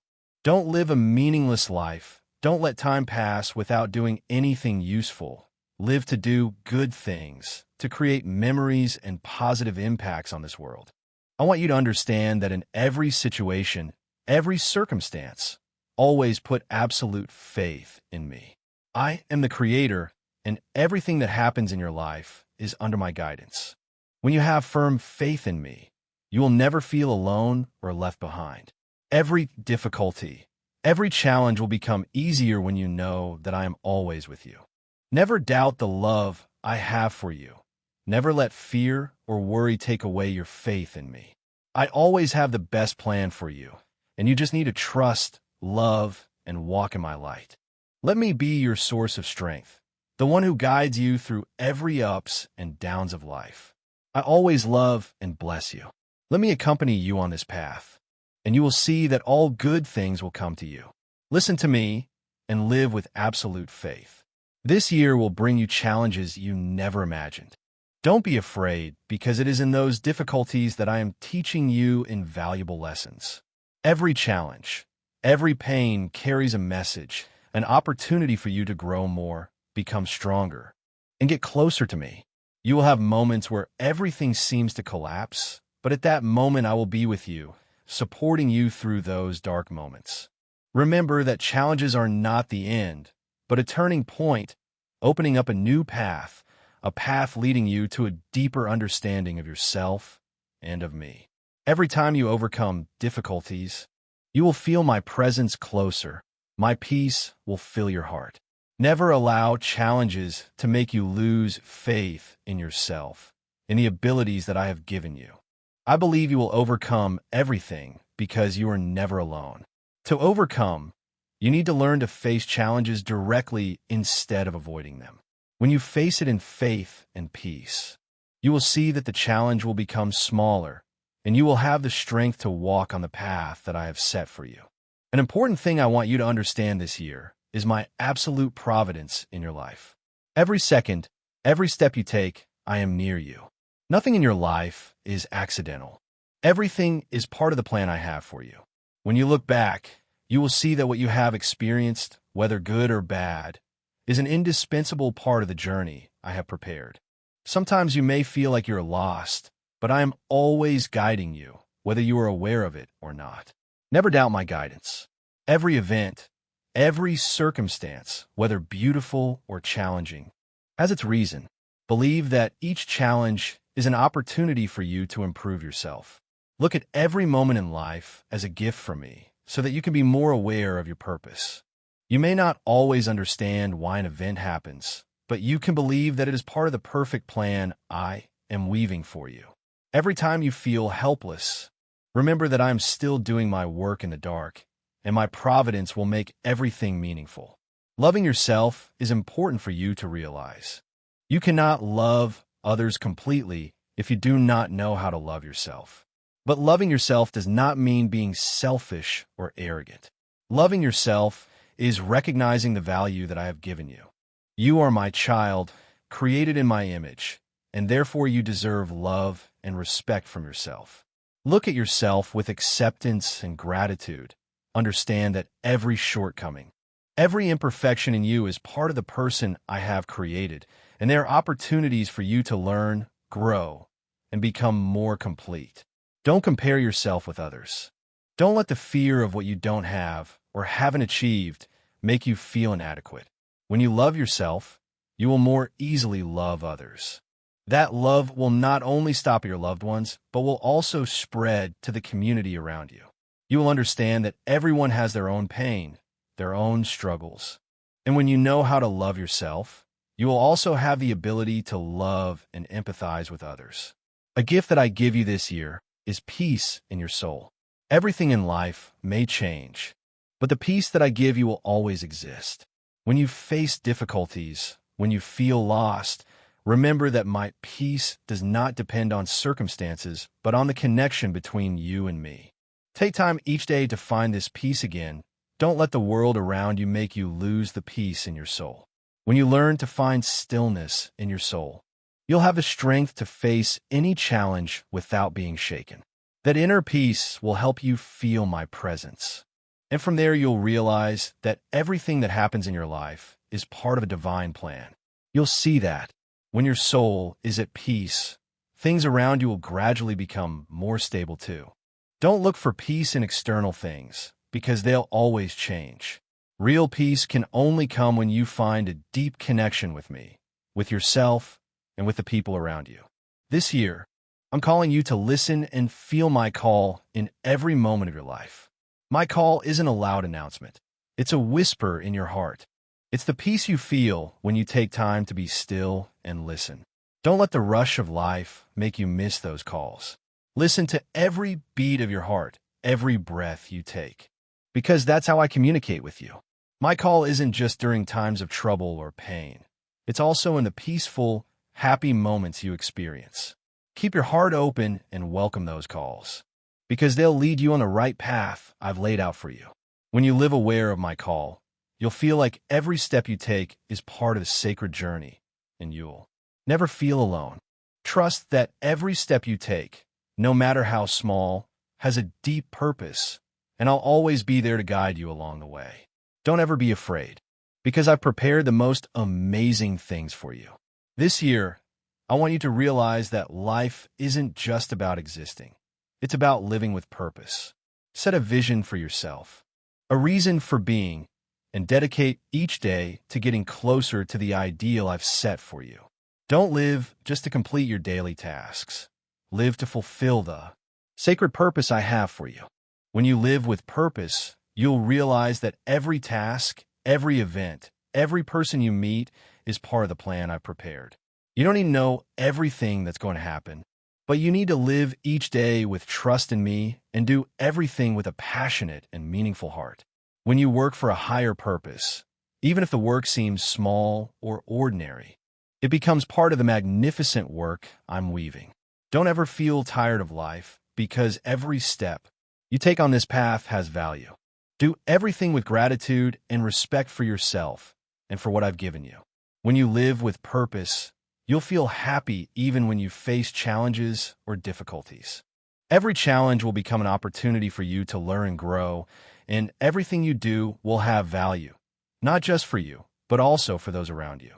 Don't live a meaningless life. Don't let time pass without doing anything useful. Live to do good things, to create memories and positive impacts on this world. I want you to understand that in every situation, every circumstance, always put absolute faith in me. I am the Creator, and everything that happens in your life is under my guidance. When you have firm faith in me, you will never feel alone or left behind. Every difficulty, every challenge will become easier when you know that I am always with you. Never doubt the love I have for you. Never let fear or worry take away your faith in me. I always have the best plan for you, and you just need to trust, love, and walk in my light. Let me be your source of strength, the one who guides you through every ups and downs of life. I always love and bless you. Let me accompany you on this path, and you will see that all good things will come to you. Listen to me and live with absolute faith. This year will bring you challenges you never imagined. Don't be afraid, because it is in those difficulties that I am teaching you invaluable lessons. Every challenge, every pain carries a message, an opportunity for you to grow more, become stronger, and get closer to me. You will have moments where everything seems to collapse, but at that moment I will be with you, supporting you through those dark moments. Remember that challenges are not the end, but a turning point, opening up a new path, a path leading you to a deeper understanding of yourself and of me. Every time you overcome difficulties, you will feel my presence closer. My peace will fill your heart. Never allow challenges to make you lose faith in yourself, in the abilities that I have given you. I believe you will overcome everything because you are never alone. To overcome, you need to learn to face challenges directly instead of avoiding them. When you face it in faith and peace, you will see that the challenge will become smaller, and you will have the strength to walk on the path that I have set for you. An important thing I want you to understand this year is my absolute providence in your life. Every second, every step you take, I am near you. Nothing in your life is accidental. Everything is part of the plan I have for you. When you look back, you will see that what you have experienced, whether good or bad, is an indispensable part of the journey I have prepared. Sometimes you may feel like you're lost, but I am always guiding you, whether you are aware of it or not. Never doubt my guidance. Every event, every circumstance, whether beautiful or challenging, has its reason. Believe that each challenge is an opportunity for you to improve yourself. Look at every moment in life as a gift from me so that you can be more aware of your purpose. You may not always understand why an event happens, but you can believe that it is part of the perfect plan I am weaving for you. Every time you feel helpless, remember that I am still doing my work in the dark, and my providence will make everything meaningful. Loving yourself is important for you to realize. You cannot love others completely if you do not know how to love yourself. But loving yourself does not mean being selfish or arrogant. Loving yourself is recognizing the value that I have given you. You are my child, created in my image, and therefore you deserve love and respect from yourself. Look at yourself with acceptance and gratitude. Understand that every shortcoming, Every imperfection in you is part of the person I have created, and there are opportunities for you to learn, grow, and become more complete. Don't compare yourself with others. Don't let the fear of what you don't have or haven't achieved make you feel inadequate. When you love yourself, you will more easily love others. That love will not only stop your loved ones, but will also spread to the community around you. You will understand that everyone has their own pain, their own struggles. And when you know how to love yourself, you will also have the ability to love and empathize with others. A gift that I give you this year is peace in your soul. Everything in life may change, but the peace that I give you will always exist. When you face difficulties, when you feel lost, remember that my peace does not depend on circumstances, but on the connection between you and me. Take time each day to find this peace again. Don't let the world around you make you lose the peace in your soul. When you learn to find stillness in your soul, you'll have the strength to face any challenge without being shaken. That inner peace will help you feel my presence. And from there, you'll realize that everything that happens in your life is part of a divine plan. You'll see that when your soul is at peace, things around you will gradually become more stable too. Don't look for peace in external things, because they'll always change. Real peace can only come when you find a deep connection with me, with yourself, and with the people around you. This year, I'm calling you to listen and feel my call in every moment of your life. My call isn't a loud announcement. It's a whisper in your heart. It's the peace you feel when you take time to be still and listen. Don't let the rush of life make you miss those calls. Listen to every beat of your heart, every breath you take, because that's how I communicate with you. My call isn't just during times of trouble or pain. It's also in the peaceful, happy moments you experience. Keep your heart open and welcome those calls, because they'll lead you on the right path I've laid out for you. When you live aware of my call, you'll feel like every step you take is part of a sacred journey, and you'll never feel alone. Trust that every step you take, no matter how small, has a deep purpose, and I'll always be there to guide you along the way. Don't ever be afraid, because I've prepared the most amazing things for you. This year, I want you to realize that life isn't just about existing. It's about living with purpose. Set a vision for yourself, a reason for being, and dedicate each day to getting closer to the ideal I've set for you. Don't live just to complete your daily tasks. Live to fulfill the sacred purpose I have for you. When you live with purpose, you'll realize that every task, every event, every person you meet is part of the plan I've prepared. You don't need to know everything that's going to happen, but you need to live each day with trust in me and do everything with a passionate and meaningful heart. When you work for a higher purpose, even if the work seems small or ordinary, it becomes part of the magnificent work I'm weaving. Don't ever feel tired of life, because every step you take on this path has value. Do everything with gratitude and respect for yourself and for what I've given you. When you live with purpose, you'll feel happy even when you face challenges or difficulties. Every challenge will become an opportunity for you to learn and grow, and everything you do will have value, not just for you, but also for those around you.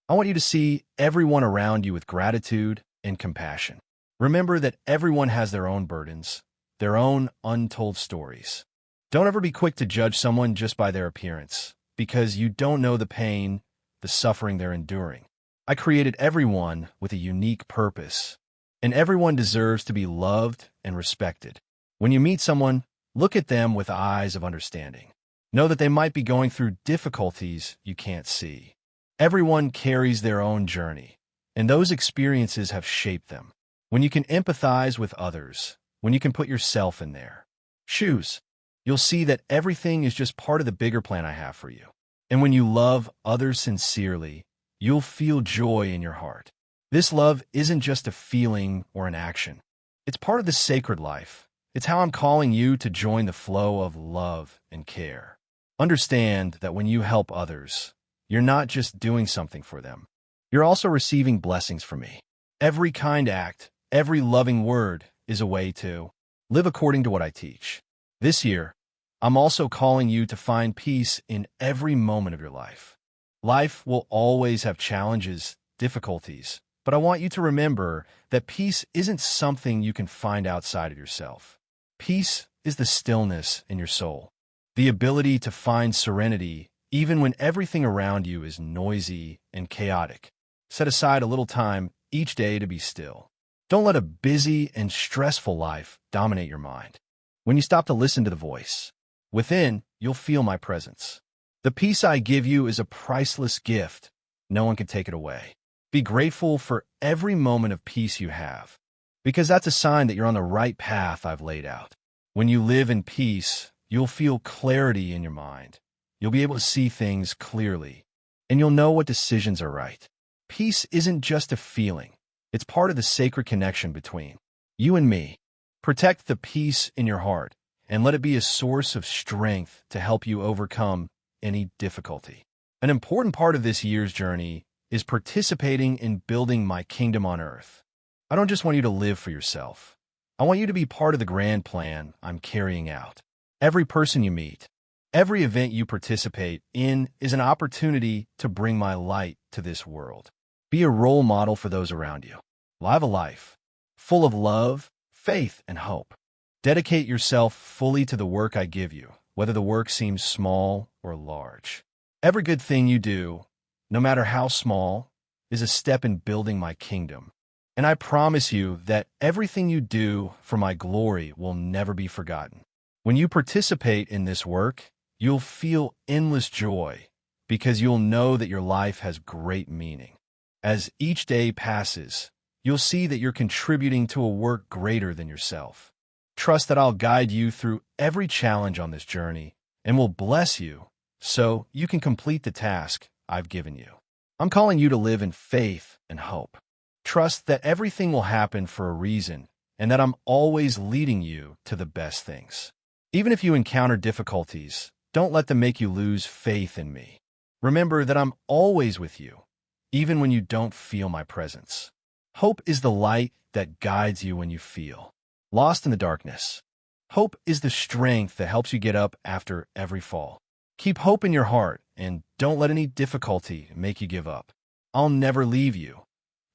I want you to see everyone around you with gratitude and compassion. Remember that everyone has their own burdens, their own untold stories. Don't ever be quick to judge someone just by their appearance, because you don't know the pain, the suffering they're enduring. I created everyone with a unique purpose, and everyone deserves to be loved and respected. When you meet someone, look at them with eyes of understanding. Know that they might be going through difficulties you can't see. Everyone carries their own journey, and those experiences have shaped them. When you can empathize with others, when you can put yourself in their shoes, you'll see that everything is just part of the bigger plan I have for you. And when you love others sincerely, you'll feel joy in your heart. This love isn't just a feeling or an action. It's part of the sacred life. It's how I'm calling you to join the flow of love and care. Understand that when you help others, you're not just doing something for them. You're also receiving blessings from me. Every kind act, every loving word is a way to live according to what I teach. This year, I'm also calling you to find peace in every moment of your life. Life will always have challenges, difficulties, but I want you to remember that peace isn't something you can find outside of yourself. Peace is the stillness in your soul, the ability to find serenity even when everything around you is noisy and chaotic. Set aside a little time each day to be still. Don't let a busy and stressful life dominate your mind. When you stop to listen to the voice within, you'll feel my presence. The peace I give you is a priceless gift. No one can take it away. Be grateful for every moment of peace you have, because that's a sign that you're on the right path I've laid out. When you live in peace, you'll feel clarity in your mind. You'll be able to see things clearly, and you'll know what decisions are right. Peace isn't just a feeling. It's part of the sacred connection between you and me. Protect the peace in your heart and let it be a source of strength to help you overcome any difficulty. An important part of this year's journey is participating in building my kingdom on earth. I don't just want you to live for yourself. I want you to be part of the grand plan I'm carrying out. Every person you meet, every event you participate in is an opportunity to bring my light to this world. Be a role model for those around you. Live a life full of love, faith, and hope. Dedicate yourself fully to the work I give you, whether the work seems small or large. Every good thing you do, no matter how small, is a step in building my kingdom. And I promise you that everything you do for my glory will never be forgotten. When you participate in this work, you'll feel endless joy because you'll know that your life has great meaning. As each day passes, you'll see that you're contributing to a work greater than yourself. Trust that I'll guide you through every challenge on this journey and will bless you so you can complete the task I've given you. I'm calling you to live in faith and hope. Trust that everything will happen for a reason and that I'm always leading you to the best things. Even if you encounter difficulties, don't let them make you lose faith in me. Remember that I'm always with you, even when you don't feel my presence. Hope is the light that guides you when you feel lost in the darkness. Hope is the strength that helps you get up after every fall. Keep hope in your heart and don't let any difficulty make you give up. I'll never leave you,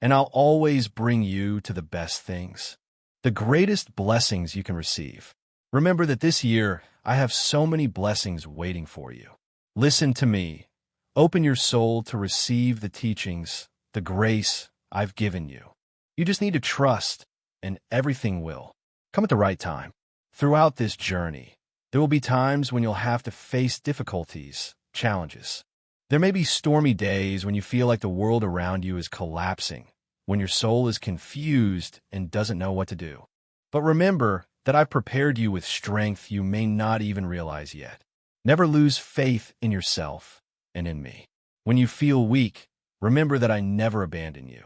and I'll always bring you to the best things, the greatest blessings you can receive. Remember that this year, I have so many blessings waiting for you. Listen to me. Open your soul to receive the teachings, the grace I've given you. You just need to trust, and everything will come at the right time. Throughout this journey, there will be times when you'll have to face difficulties, challenges. There may be stormy days when you feel like the world around you is collapsing, when your soul is confused and doesn't know what to do. But remember that I've prepared you with strength you may not even realize yet. Never lose faith in yourself and in me. When you feel weak, remember that I never abandon you.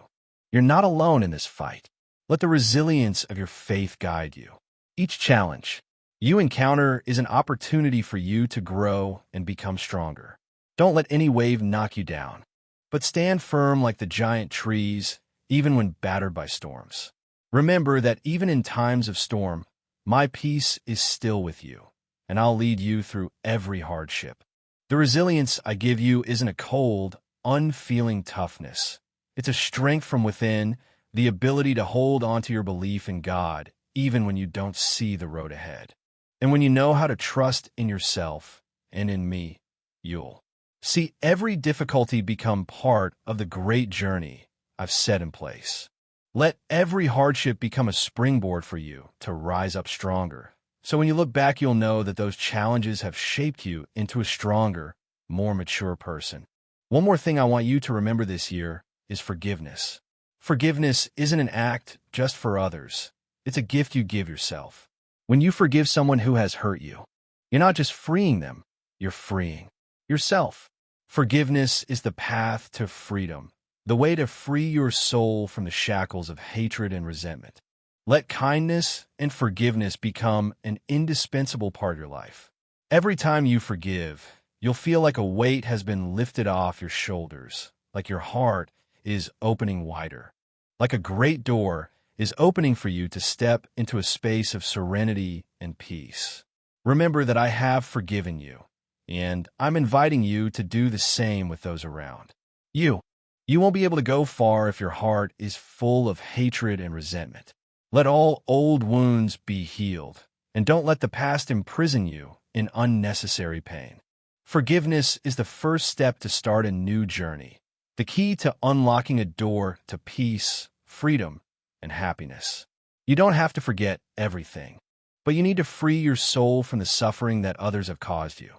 You're not alone in this fight. Let the resilience of your faith guide you. Each challenge you encounter is an opportunity for you to grow and become stronger. Don't let any wave knock you down, but stand firm like the giant trees, even when battered by storms. Remember that even in times of storm, my peace is still with you, and I'll lead you through every hardship. The resilience I give you isn't a cold, unfeeling toughness. It's a strength from within, the ability to hold onto your belief in God, even when you don't see the road ahead. And when you know how to trust in yourself and in me, you'll see every difficulty become part of the great journey I've set in place. Let every hardship become a springboard for you to rise up stronger. So when you look back, you'll know that those challenges have shaped you into a stronger, more mature person. One more thing I want you to remember this year is forgiveness. Forgiveness isn't an act just for others. It's a gift you give yourself. When you forgive someone who has hurt you, you're not just freeing them, you're freeing yourself. Forgiveness is the path to freedom, the way to free your soul from the shackles of hatred and resentment. Let kindness and forgiveness become an indispensable part of your life. Every time you forgive, you'll feel like a weight has been lifted off your shoulders, like your heart is opening wider, like a great door is opening for you to step into a space of serenity and peace. Remember that I have forgiven you, and I'm inviting you to do the same with those around you. You won't be able to go far if your heart is full of hatred and resentment. Let all old wounds be healed, and don't let the past imprison you in unnecessary pain. Forgiveness is the first step to start a new journey, the key to unlocking a door to peace, freedom, and happiness. You don't have to forget everything, but you need to free your soul from the suffering that others have caused you.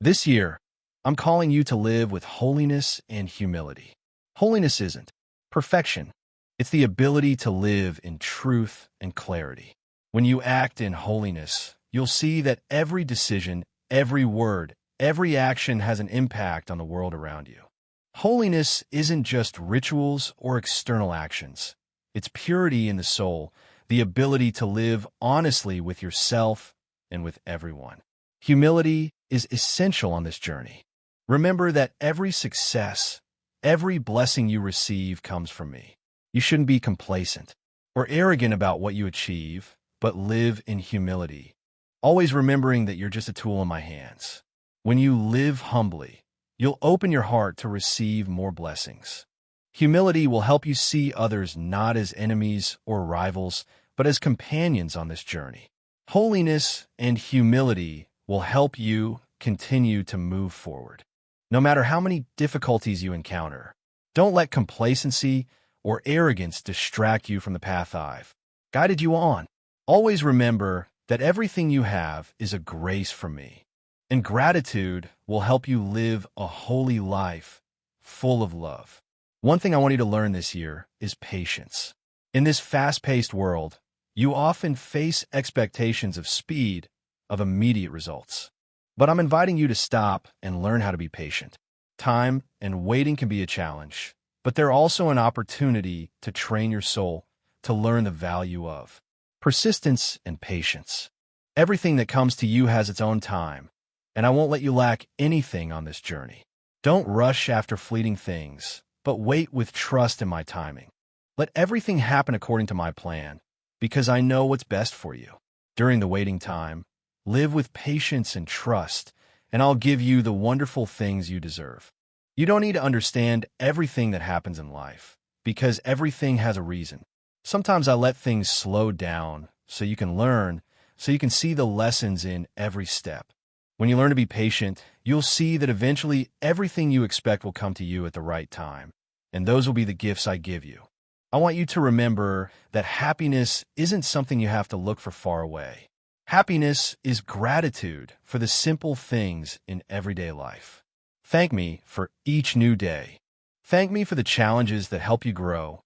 This year, I'm calling you to live with holiness and humility. Holiness isn't perfection. It's the ability to live in truth and clarity. When you act in holiness, you'll see that every decision, every word, every action has an impact on the world around you. Holiness isn't just rituals or external actions. It's purity in the soul, the ability to live honestly with yourself and with everyone. Humility is essential on this journey. Remember that every success, every blessing you receive comes from me. You shouldn't be complacent or arrogant about what you achieve, but live in humility, always remembering that you're just a tool in my hands. When you live humbly, you'll open your heart to receive more blessings. Humility will help you see others not as enemies or rivals, but as companions on this journey. Holiness and humility will help you continue to move forward. No matter how many difficulties you encounter, don't let complacency or arrogance distract you from the path I've guided you on. Always remember that everything you have is a grace from me, and gratitude will help you live a holy life full of love. One thing I want you to learn this year is patience. In this fast-paced world, you often face expectations of speed, of immediate results. But I'm inviting you to stop and learn how to be patient. Time and waiting can be a challenge, but they're also an opportunity to train your soul to learn the value of persistence and patience. Everything that comes to you has its own time, and I won't let you lack anything on this journey. Don't rush after fleeting things, but wait with trust in my timing. Let everything happen according to my plan, because I know what's best for you. During the waiting time, live with patience and trust, and I'll give you the wonderful things you deserve. You don't need to understand everything that happens in life, because everything has a reason. Sometimes I let things slow down so you can learn, so you can see the lessons in every step. When you learn to be patient, you'll see that eventually everything you expect will come to you at the right time, and those will be the gifts I give you. I want you to remember that happiness isn't something you have to look for far away. Happiness is gratitude for the simple things in everyday life. Thank me for each new day. Thank me for the challenges that help you grow.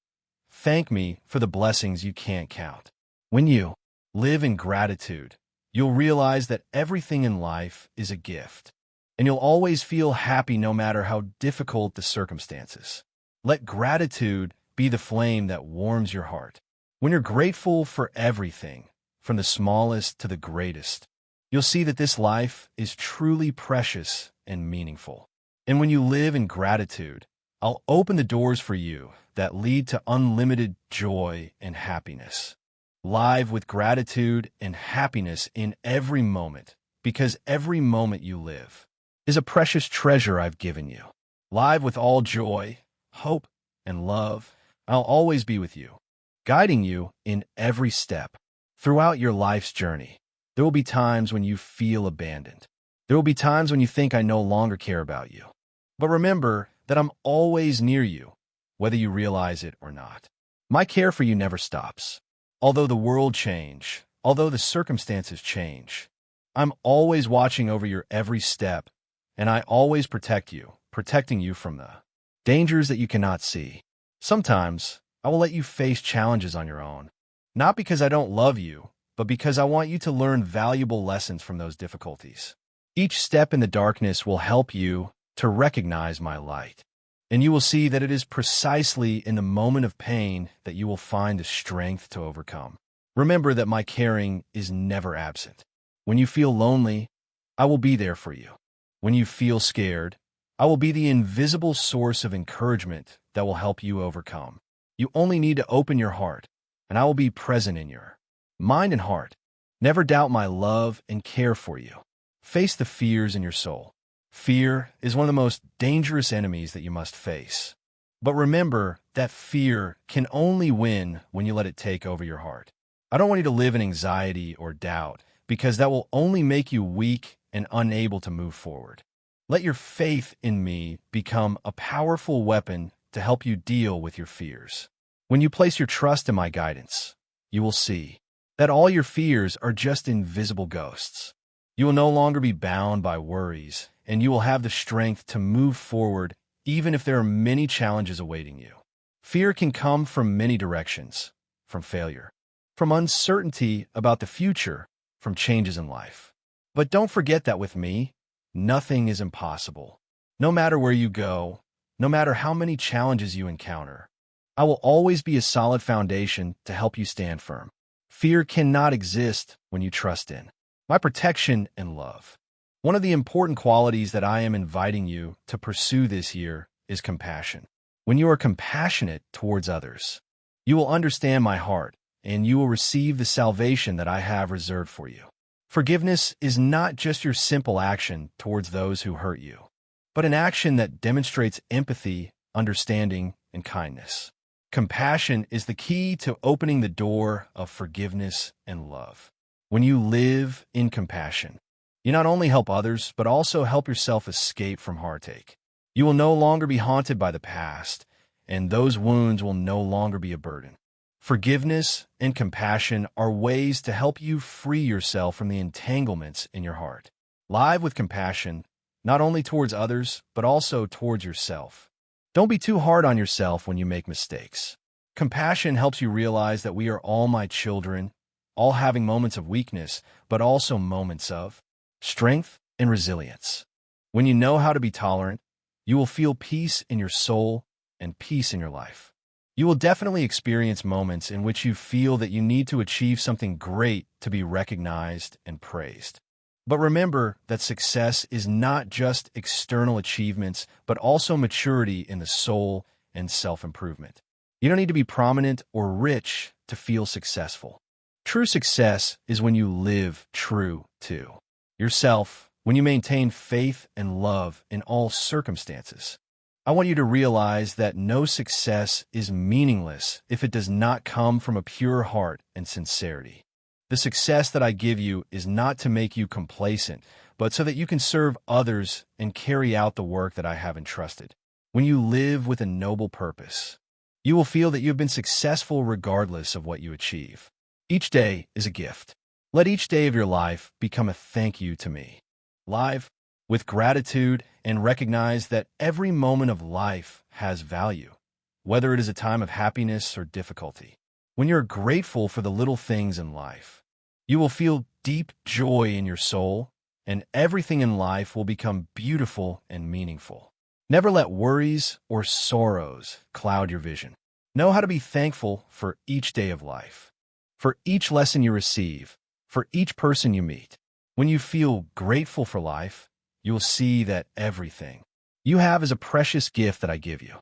Thank me for the blessings you can't count. When you live in gratitude, you'll realize that everything in life is a gift, and you'll always feel happy no matter how difficult the circumstances. Let gratitude be the flame that warms your heart. When you're grateful for everything, from the smallest to the greatest, you'll see that this life is truly precious and meaningful. And when you live in gratitude, I'll open the doors for you that lead to unlimited joy and happiness. Live with gratitude and happiness in every moment, because every moment you live is a precious treasure I've given you. Live with all joy, hope, and love, I'll always be with you, guiding you in every step. Throughout your life's journey, there will be times when you feel abandoned. There will be times when you think I no longer care about you. But remember that I'm always near you, whether you realize it or not. My care for you never stops. Although the world change, although the circumstances change, I'm always watching over your every step, and I always protect you, protecting you from the dangers that you cannot see. Sometimes I will let you face challenges on your own, not because I don't love you, but because I want you to learn valuable lessons from those difficulties. Each step in the darkness will help you to recognize my light, and you will see that it is precisely in the moment of pain that you will find the strength to overcome. Remember that my caring is never absent. When you feel lonely, I will be there for you. When you feel scared, I will be the invisible source of encouragement that will help you overcome. You only need to open your heart, and I will be present in your mind and heart. Never doubt my love and care for you. Face the fears in your soul. Fear is one of the most dangerous enemies that you must face. But remember that fear can only win when you let it take over your heart. I don't want you to live in anxiety or doubt, because that will only make you weak and unable to move forward. Let your faith in me become a powerful weapon to help you deal with your fears. When you place your trust in my guidance, you will see that all your fears are just invisible ghosts. You will no longer be bound by worries, and you will have the strength to move forward even if there are many challenges awaiting you. Fear can come from many directions, from failure, from uncertainty about the future, from changes in life. But don't forget that with me, nothing is impossible. No matter where you go, no matter how many challenges you encounter, I will always be a solid foundation to help you stand firm. Fear cannot exist when you trust in my protection and love. One of the important qualities that I am inviting you to pursue this year is compassion. When you are compassionate towards others, you will understand my heart, and you will receive the salvation that I have reserved for you. Forgiveness is not just your simple action towards those who hurt you, but an action that demonstrates empathy, understanding, and kindness. Compassion is the key to opening the door of forgiveness and love. When you live in compassion, you not only help others, but also help yourself escape from heartache. You will no longer be haunted by the past, and those wounds will no longer be a burden. Forgiveness and compassion are ways to help you free yourself from the entanglements in your heart. Live with compassion, not only towards others, but also towards yourself. Don't be too hard on yourself when you make mistakes. Compassion helps you realize that we are all my children, all having moments of weakness, but also moments of strength and resilience. When you know how to be tolerant, you will feel peace in your soul and peace in your life. You will definitely experience moments in which you feel that you need to achieve something great to be recognized and praised. But remember that success is not just external achievements, but also maturity in the soul and self-improvement. You don't need to be prominent or rich to feel successful. True success is when you live true to yourself, when you maintain faith and love in all circumstances. I want you to realize that no success is meaningless if it does not come from a pure heart and sincerity. The success that I give you is not to make you complacent, but so that you can serve others and carry out the work that I have entrusted. When you live with a noble purpose, you will feel that you have been successful regardless of what you achieve. Each day is a gift. Let each day of your life become a thank you to me. Live with gratitude and recognize that every moment of life has value, whether it is a time of happiness or difficulty. When you're grateful for the little things in life, you will feel deep joy in your soul, and everything in life will become beautiful and meaningful. Never let worries or sorrows cloud your vision. Know how to be thankful for each day of life, for each lesson you receive, for each person you meet. When you feel grateful for life, you will see that everything you have is a precious gift that I give you.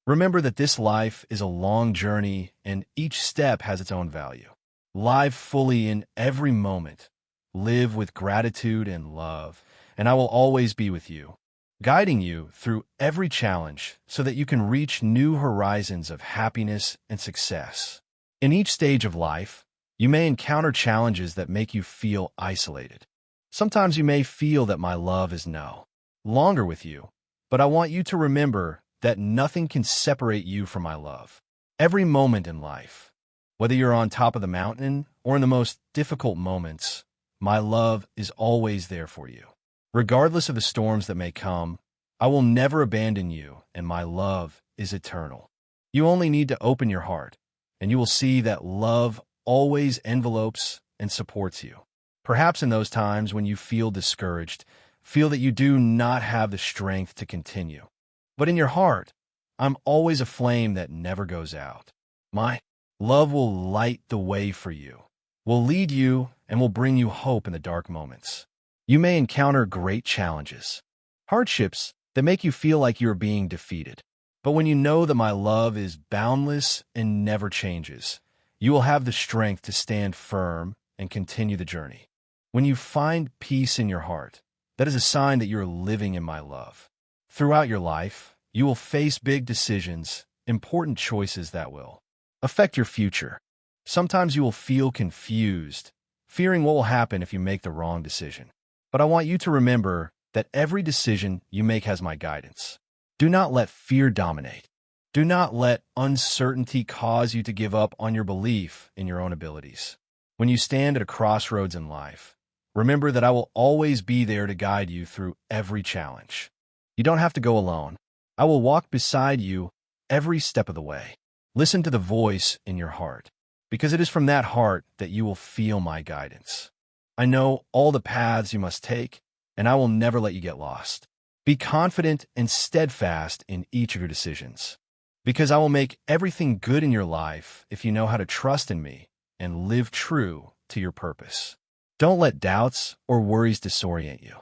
Remember that this life is a long journey, and each step has its own value. Live fully in every moment. Live with gratitude and love, and I will always be with you, guiding you through every challenge so that you can reach new horizons of happiness and success. In each stage of life, you may encounter challenges that make you feel isolated. Sometimes you may feel that my love is no longer with you, but I want you to remember that nothing can separate you from my love. Every moment in life, whether you're on top of the mountain or in the most difficult moments, my love is always there for you. Regardless of the storms that may come, I will never abandon you, and my love is eternal. You only need to open your heart, and you will see that love always envelopes and supports you. Perhaps in those times when you feel discouraged, feel that you do not have the strength to continue. But in your heart, I'm always a flame that never goes out. My love will light the way for you, will lead you, and will bring you hope in the dark moments. You may encounter great challenges, hardships that make you feel like you are being defeated. But when you know that my love is boundless and never changes, you will have the strength to stand firm and continue the journey. When you find peace in your heart, that is a sign that you're living in my love. Throughout your life, you will face big decisions, important choices that will affect your future. Sometimes you will feel confused, fearing what will happen if you make the wrong decision. But I want you to remember that every decision you make has my guidance. Do not let fear dominate. Do not let uncertainty cause you to give up on your belief in your own abilities. When you stand at a crossroads in life, remember that I will always be there to guide you through every challenge. You don't have to go alone. I will walk beside you every step of the way. Listen to the voice in your heart, because it is from that heart that you will feel my guidance. I know all the paths you must take, and I will never let you get lost. Be confident and steadfast in each of your decisions, because I will make everything good in your life if you know how to trust in me and live true to your purpose. Don't let doubts or worries disorient you.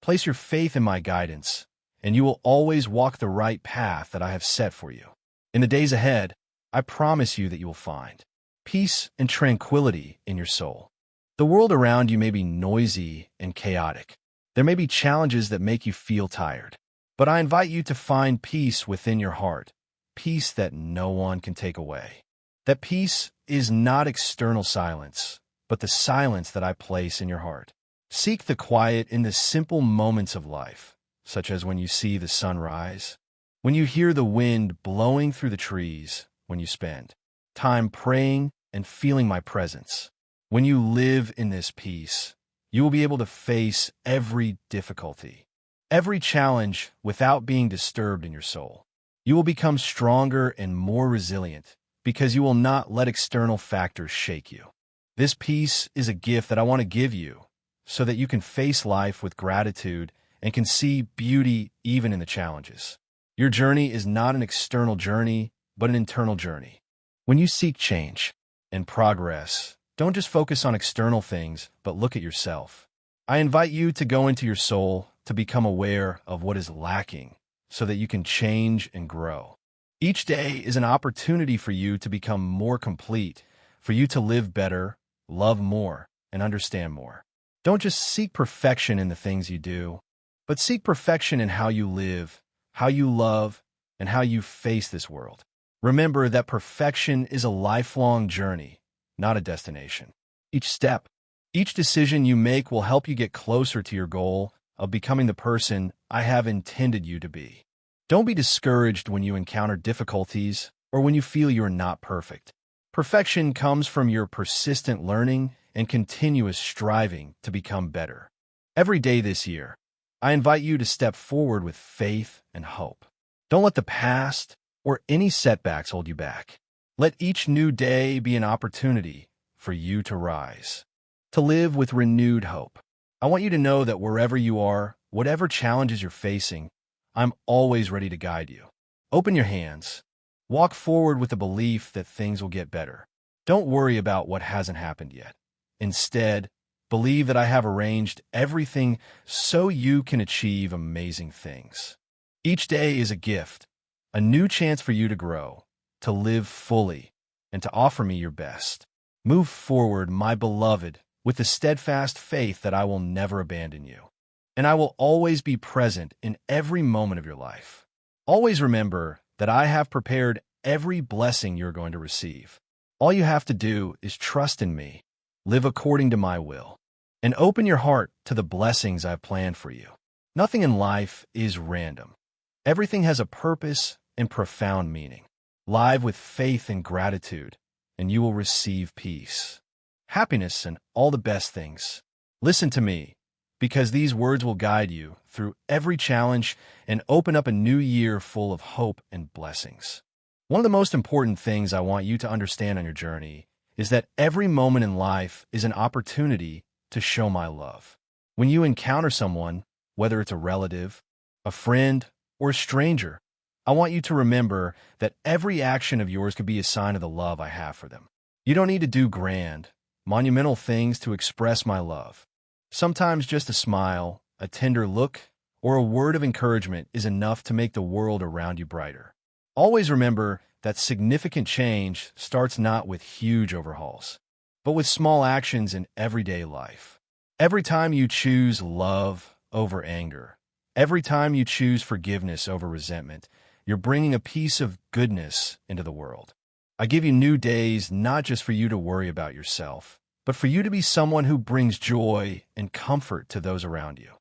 Place your faith in my guidance, and you will always walk the right path that I have set for you. In the days ahead, I promise you that you will find peace and tranquility in your soul. The world around you may be noisy and chaotic. There may be challenges that make you feel tired, but I invite you to find peace within your heart, peace that no one can take away. That peace is not external silence, but the silence that I place in your heart. Seek the quiet in the simple moments of life, such as when you see the sun rise, when you hear the wind blowing through the trees, when you spend time praying and feeling my presence. When you live in this peace, you will be able to face every difficulty, every challenge without being disturbed in your soul. You will become stronger and more resilient because you will not let external factors shake you. This peace is a gift that I want to give you so that you can face life with gratitude and can see beauty even in the challenges. Your journey is not an external journey, but an internal journey. When you seek change and progress, don't just focus on external things, but look at yourself. I invite you to go into your soul to become aware of what is lacking so that you can change and grow. Each day is an opportunity for you to become more complete, for you to live better, love more, and understand more. Don't just seek perfection in the things you do, but seek perfection in how you live, how you love, and how you face this world. Remember that perfection is a lifelong journey, not a destination. Each step, each decision you make will help you get closer to your goal of becoming the person I have intended you to be. Don't be discouraged when you encounter difficulties or when you feel you are not perfect. Perfection comes from your persistent learning and continuous striving to become better. Every day this year, I invite you to step forward with faith and hope. Don't let the past or any setbacks hold you back. Let each new day be an opportunity for you to rise, to live with renewed hope. I want you to know that wherever you are, whatever challenges you're facing, I'm always ready to guide you. Open your hands. Walk forward with the belief that things will get better. Don't worry about what hasn't happened yet. Instead, believe that I have arranged everything so you can achieve amazing things. Each day is a gift, a new chance for you to grow, to live fully, and to offer me your best. Move forward, my beloved, with the steadfast faith that I will never abandon you, and I will always be present in every moment of your life. Always remember that I have prepared every blessing you're going to receive. All you have to do is trust in me, live according to my will, and open your heart to the blessings I've planned for you. Nothing in life is random. Everything has a purpose and profound meaning. Live with faith and gratitude, and you will receive peace, happiness, and all the best things. Listen to me, because these words will guide you through every challenge and open up a new year full of hope and blessings. One of the most important things I want you to understand on your journey is that every moment in life is an opportunity to show my love. When you encounter someone, whether it's a relative, a friend, or a stranger, I want you to remember that every action of yours could be a sign of the love I have for them. You don't need to do grand, monumental things to express my love. Sometimes just a smile, a tender look, or a word of encouragement is enough to make the world around you brighter. Always remember that significant change starts not with huge overhauls, but with small actions in everyday life. Every time you choose love over anger, every time you choose forgiveness over resentment, you're bringing a piece of goodness into the world. I give you new days not just for you to worry about yourself, but for you to be someone who brings joy and comfort to those around you.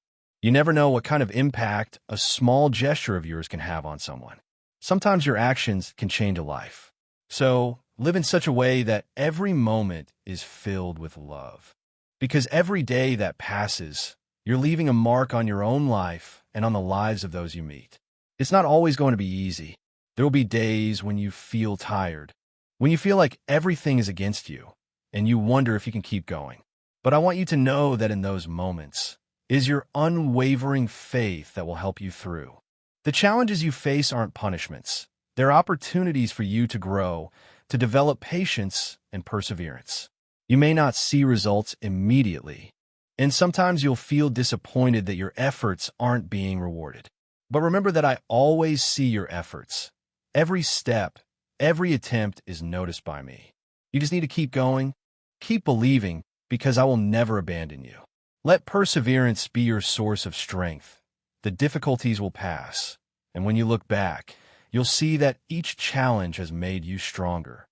You never know what kind of impact a small gesture of yours can have on someone. Sometimes your actions can change a life. So, live in such a way that every moment is filled with love. Because every day that passes, you're leaving a mark on your own life and on the lives of those you meet. It's not always going to be easy. There will be days when you feel tired, when you feel like everything is against you, and you wonder if you can keep going. But I want you to know that in those moments is your unwavering faith that will help you through. The challenges you face aren't punishments. They're opportunities for you to grow, to develop patience and perseverance. You may not see results immediately, and sometimes you'll feel disappointed that your efforts aren't being rewarded. But remember that I always see your efforts. Every step, every attempt is noticed by me. You just need to keep going, keep believing, because I will never abandon you. Let perseverance be your source of strength. The difficulties will pass, and when you look back, you'll see that each challenge has made you stronger,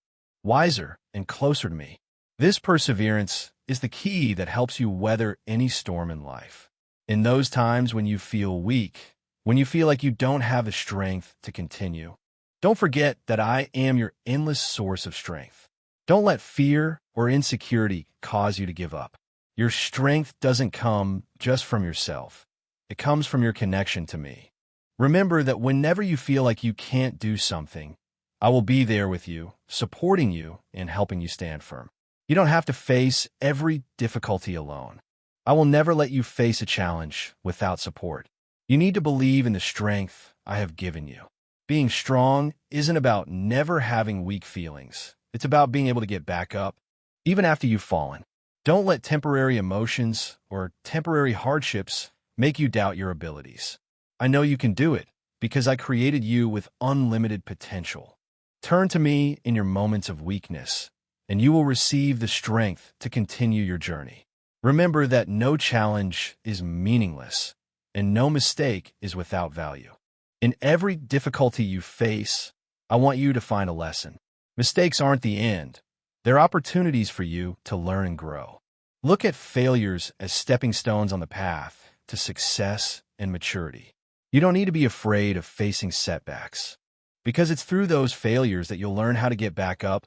wiser, and closer to me. This perseverance is the key that helps you weather any storm in life. In those times when you feel weak, when you feel like you don't have the strength to continue, don't forget that I am your endless source of strength. Don't let fear or insecurity cause you to give up. Your strength doesn't come just from yourself. It comes from your connection to me. Remember that whenever you feel like you can't do something, I will be there with you, supporting you and helping you stand firm. You don't have to face every difficulty alone. I will never let you face a challenge without support. You need to believe in the strength I have given you. Being strong isn't about never having weak feelings. It's about being able to get back up, even after you've fallen. Don't let temporary emotions or temporary hardships make you doubt your abilities. I know you can do it because I created you with unlimited potential. Turn to me in your moments of weakness, and you will receive the strength to continue your journey. Remember that no challenge is meaningless, and no mistake is without value. In every difficulty you face, I want you to find a lesson. Mistakes aren't the end. They're opportunities for you to learn and grow. Look at failures as stepping stones on the path to success and maturity. You don't need to be afraid of facing setbacks, because it's through those failures that you'll learn how to get back up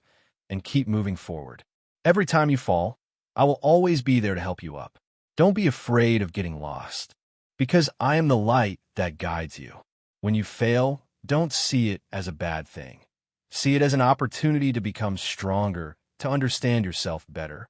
and keep moving forward. Every time you fall, I will always be there to help you up. Don't be afraid of getting lost, because I am the light that guides you. When you fail, don't see it as a bad thing. See it as an opportunity to become stronger, to understand yourself better,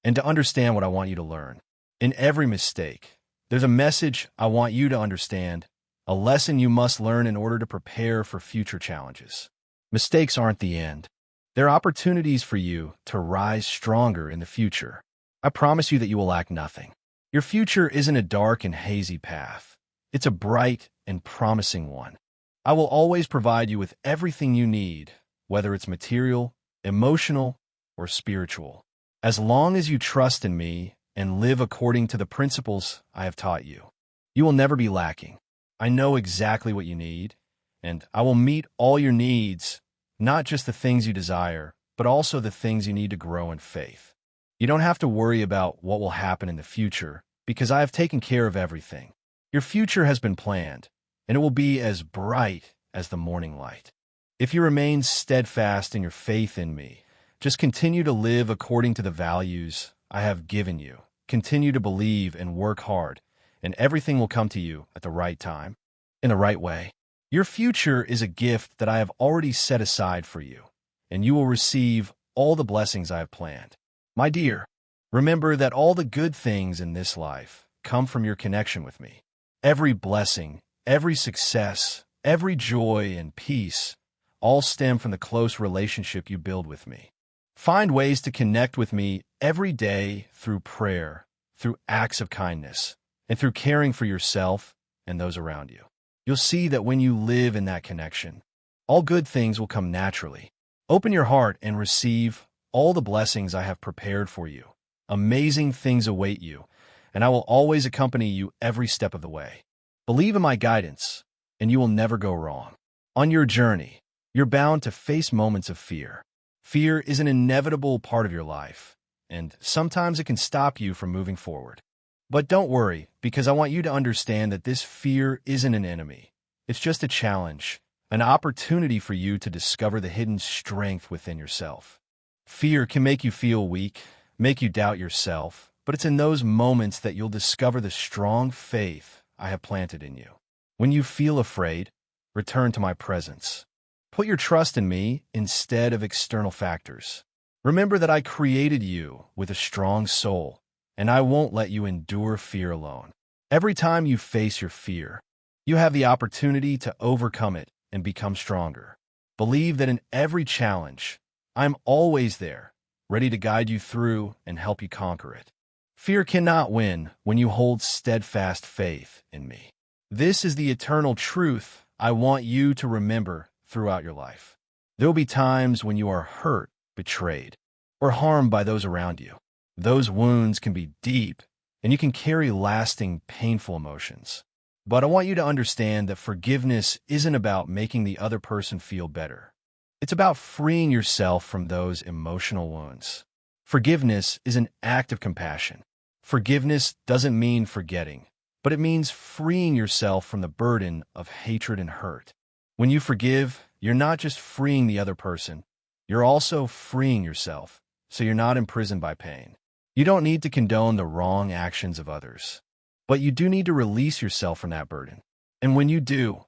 and to understand what I want you to learn. In every mistake, there's a message I want you to understand, a lesson you must learn in order to prepare for future challenges. Mistakes aren't the end. They're opportunities for you to rise stronger in the future. I promise you that you will lack nothing. Your future isn't a dark and hazy path. It's a bright and promising one. I will always provide you with everything you need, whether it's material, emotional, or spiritual. As long as you trust in me and live according to the principles I have taught you, you will never be lacking. I know exactly what you need, and I will meet all your needs, not just the things you desire, but also the things you need to grow in faith. You don't have to worry about what will happen in the future, because I have taken care of everything. Your future has been planned, and it will be as bright as the morning light. If you remain steadfast in your faith in me, just continue to live according to the values I have given you. Continue to believe and work hard, and everything will come to you at the right time, in the right way. Your future is a gift that I have already set aside for you, and you will receive all the blessings I have planned. My dear, remember that all the good things in this life come from your connection with me. Every blessing, every success, every joy and peace all stem from the close relationship you build with me. Find ways to connect with me every day through prayer, through acts of kindness, and through caring for yourself and those around you. You'll see that when you live in that connection, all good things will come naturally. Open your heart and receive all the blessings I have prepared for you. Amazing things await you, and I will always accompany you every step of the way. Believe in my guidance, and you will never go wrong. On your journey, you're bound to face moments of fear. Fear is an inevitable part of your life, and sometimes it can stop you from moving forward. But don't worry, because I want you to understand that this fear isn't an enemy. It's just a challenge, an opportunity for you to discover the hidden strength within yourself. Fear can make you feel weak, make you doubt yourself, but it's in those moments that you'll discover the strong faith I have planted in you. When you feel afraid, return to my presence. Put your trust in me instead of external factors. Remember that I created you with a strong soul, and I won't let you endure fear alone. Every time you face your fear, you have the opportunity to overcome it and become stronger. Believe that in every challenge, I'm always there, ready to guide you through and help you conquer it. Fear cannot win when you hold steadfast faith in me. This is the eternal truth I want you to remember throughout your life. There will be times when you are hurt, betrayed, or harmed by those around you. Those wounds can be deep, and you can carry lasting, painful emotions. But I want you to understand that forgiveness isn't about making the other person feel better. It's about freeing yourself from those emotional wounds. Forgiveness is an act of compassion. Forgiveness doesn't mean forgetting, but it means freeing yourself from the burden of hatred and hurt. When you forgive, you're not just freeing the other person, you're also freeing yourself, so you're not imprisoned by pain. You don't need to condone the wrong actions of others, but you do need to release yourself from that burden. And when you do,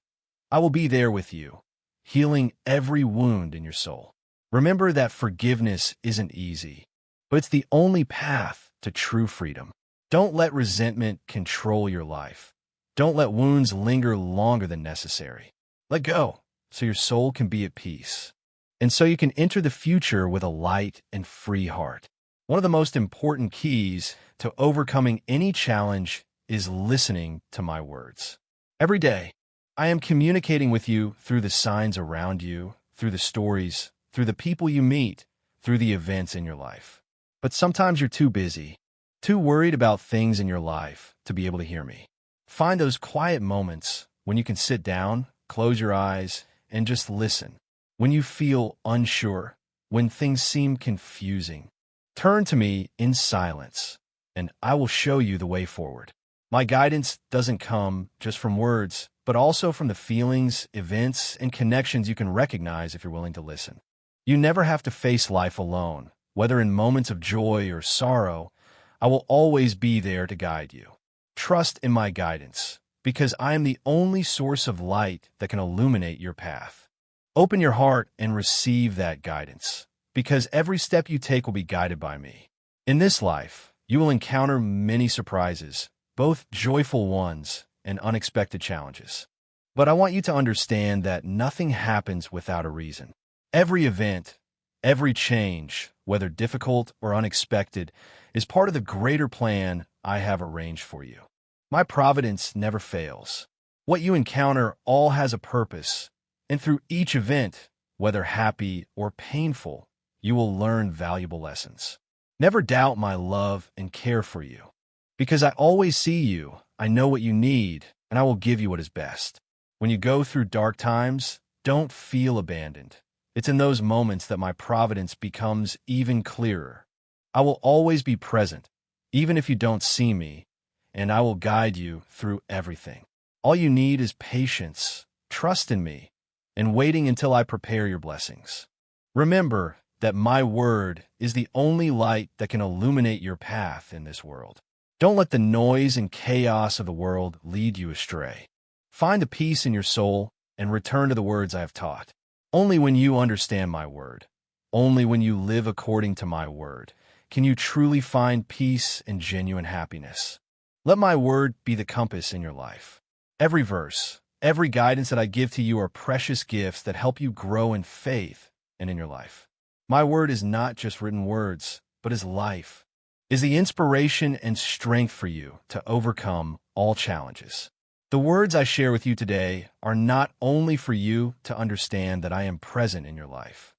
I will be there with you, healing every wound in your soul. Remember that forgiveness isn't easy, but it's the only path to true freedom. Don't let resentment control your life. Don't let wounds linger longer than necessary. Let go, so your soul can be at peace, and so you can enter the future with a light and free heart. One of the most important keys to overcoming any challenge is listening to my words. Every day, I am communicating with you through the signs around you, through the stories, through the people you meet, through the events in your life. But sometimes you're too busy, too worried about things in your life to be able to hear me. Find those quiet moments when you can sit down, close your eyes, and just listen. When you feel unsure, when things seem confusing, turn to me in silence, and I will show you the way forward. My guidance doesn't come just from words, but also from the feelings, events, and connections you can recognize if you're willing to listen. You never have to face life alone. Whether in moments of joy or sorrow, I will always be there to guide you. Trust in my guidance, because I am the only source of light that can illuminate your path. Open your heart and receive that guidance, because every step you take will be guided by me. In this life, you will encounter many surprises, both joyful ones and unexpected challenges. But I want you to understand that nothing happens without a reason. Every event, every change, whether difficult or unexpected, is part of the greater plan I have arranged for you. My providence never fails. What you encounter all has a purpose, and through each event, whether happy or painful, you will learn valuable lessons. Never doubt my love and care for you. Because I always see you, I know what you need, and I will give you what is best. When you go through dark times, don't feel abandoned. It's in those moments that my providence becomes even clearer. I will always be present, even if you don't see me, and I will guide you through everything. All you need is patience, trust in me, and waiting until I prepare your blessings. Remember that my word is the only light that can illuminate your path in this world. Don't let the noise and chaos of the world lead you astray. Find the peace in your soul and return to the words I have taught. Only when you understand my word, only when you live according to my word, can you truly find peace and genuine happiness. Let my word be the compass in your life. Every verse, every guidance that I give to you are precious gifts that help you grow in faith and in your life. My word is not just written words, but is life, is the inspiration and strength for you to overcome all challenges. The words I share with you today are not only for you to understand that I am present in your life,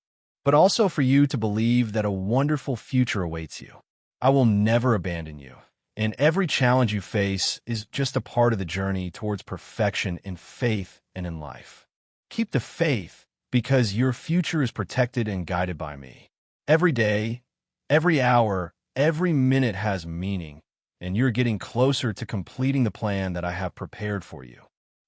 but also for you to believe that a wonderful future awaits you. I will never abandon you, and every challenge you face is just a part of the journey towards perfection in faith and in life. Keep the faith, because your future is protected and guided by me. Every day, every hour, every minute has meaning, and you're getting closer to completing the plan that I have prepared for you.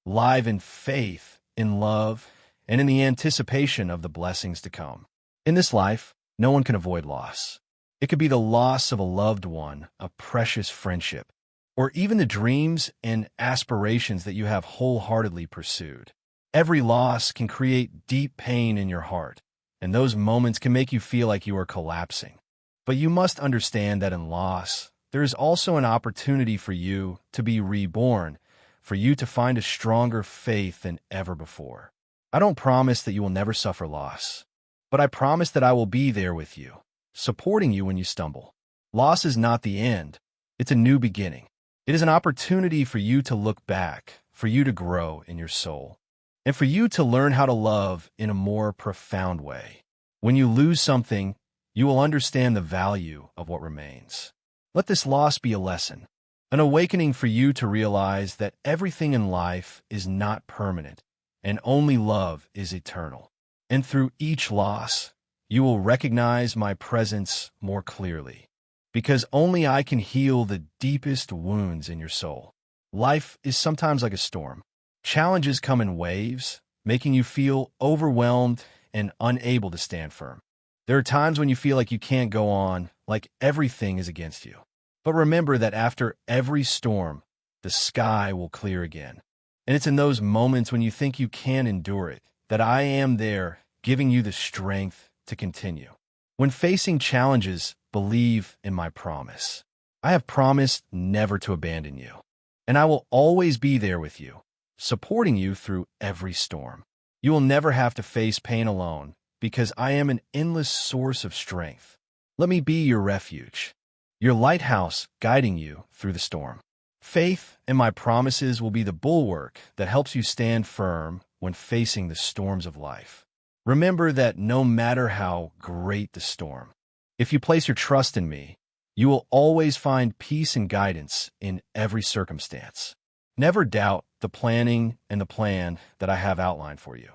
Live in faith, in love, and in the anticipation of the blessings to come. In this life, no one can avoid loss. It could be the loss of a loved one, a precious friendship, or even the dreams and aspirations that you have wholeheartedly pursued. Every loss can create deep pain in your heart, and those moments can make you feel like you are collapsing. But you must understand that in loss, there is also an opportunity for you to be reborn, for you to find a stronger faith than ever before. I don't promise that you will never suffer loss, but I promise that I will be there with you, supporting you when you stumble. Loss is not the end. It's a new beginning. It is an opportunity for you to look back, for you to grow in your soul, and for you to learn how to love in a more profound way. When you lose something, you will understand the value of what remains. Let this loss be a lesson, an awakening for you to realize that everything in life is not permanent, and only love is eternal. And through each loss, you will recognize my presence more clearly, because only I can heal the deepest wounds in your soul. Life is sometimes like a storm. Challenges come in waves, making you feel overwhelmed and unable to stand firm. There are times when you feel like you can't go on, like everything is against you. But remember that after every storm, the sky will clear again. And it's in those moments when you think you can endure it that I am there, giving you the strength to continue. When facing challenges, believe in my promise. I have promised never to abandon you, and I will always be there with you, supporting you through every storm. You will never have to face pain alone, because I am an endless source of strength. Let me be your refuge, your lighthouse guiding you through the storm. Faith and my promises will be the bulwark that helps you stand firm when facing the storms of life. Remember that no matter how great the storm, if you place your trust in me, you will always find peace and guidance in every circumstance. Never doubt the planning and the plan that I have outlined for you.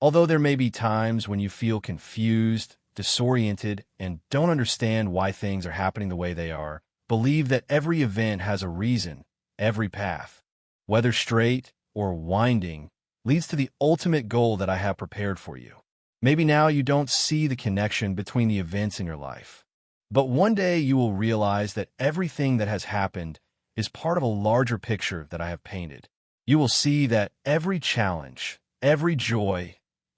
Although there may be times when you feel confused, disoriented, and don't understand why things are happening the way they are, believe that every event has a reason. Every path, whether straight or winding, leads to the ultimate goal that I have prepared for you. Maybe now you don't see the connection between the events in your life, but one day you will realize that everything that has happened is part of a larger picture that I have painted. You will see that every challenge, every joy,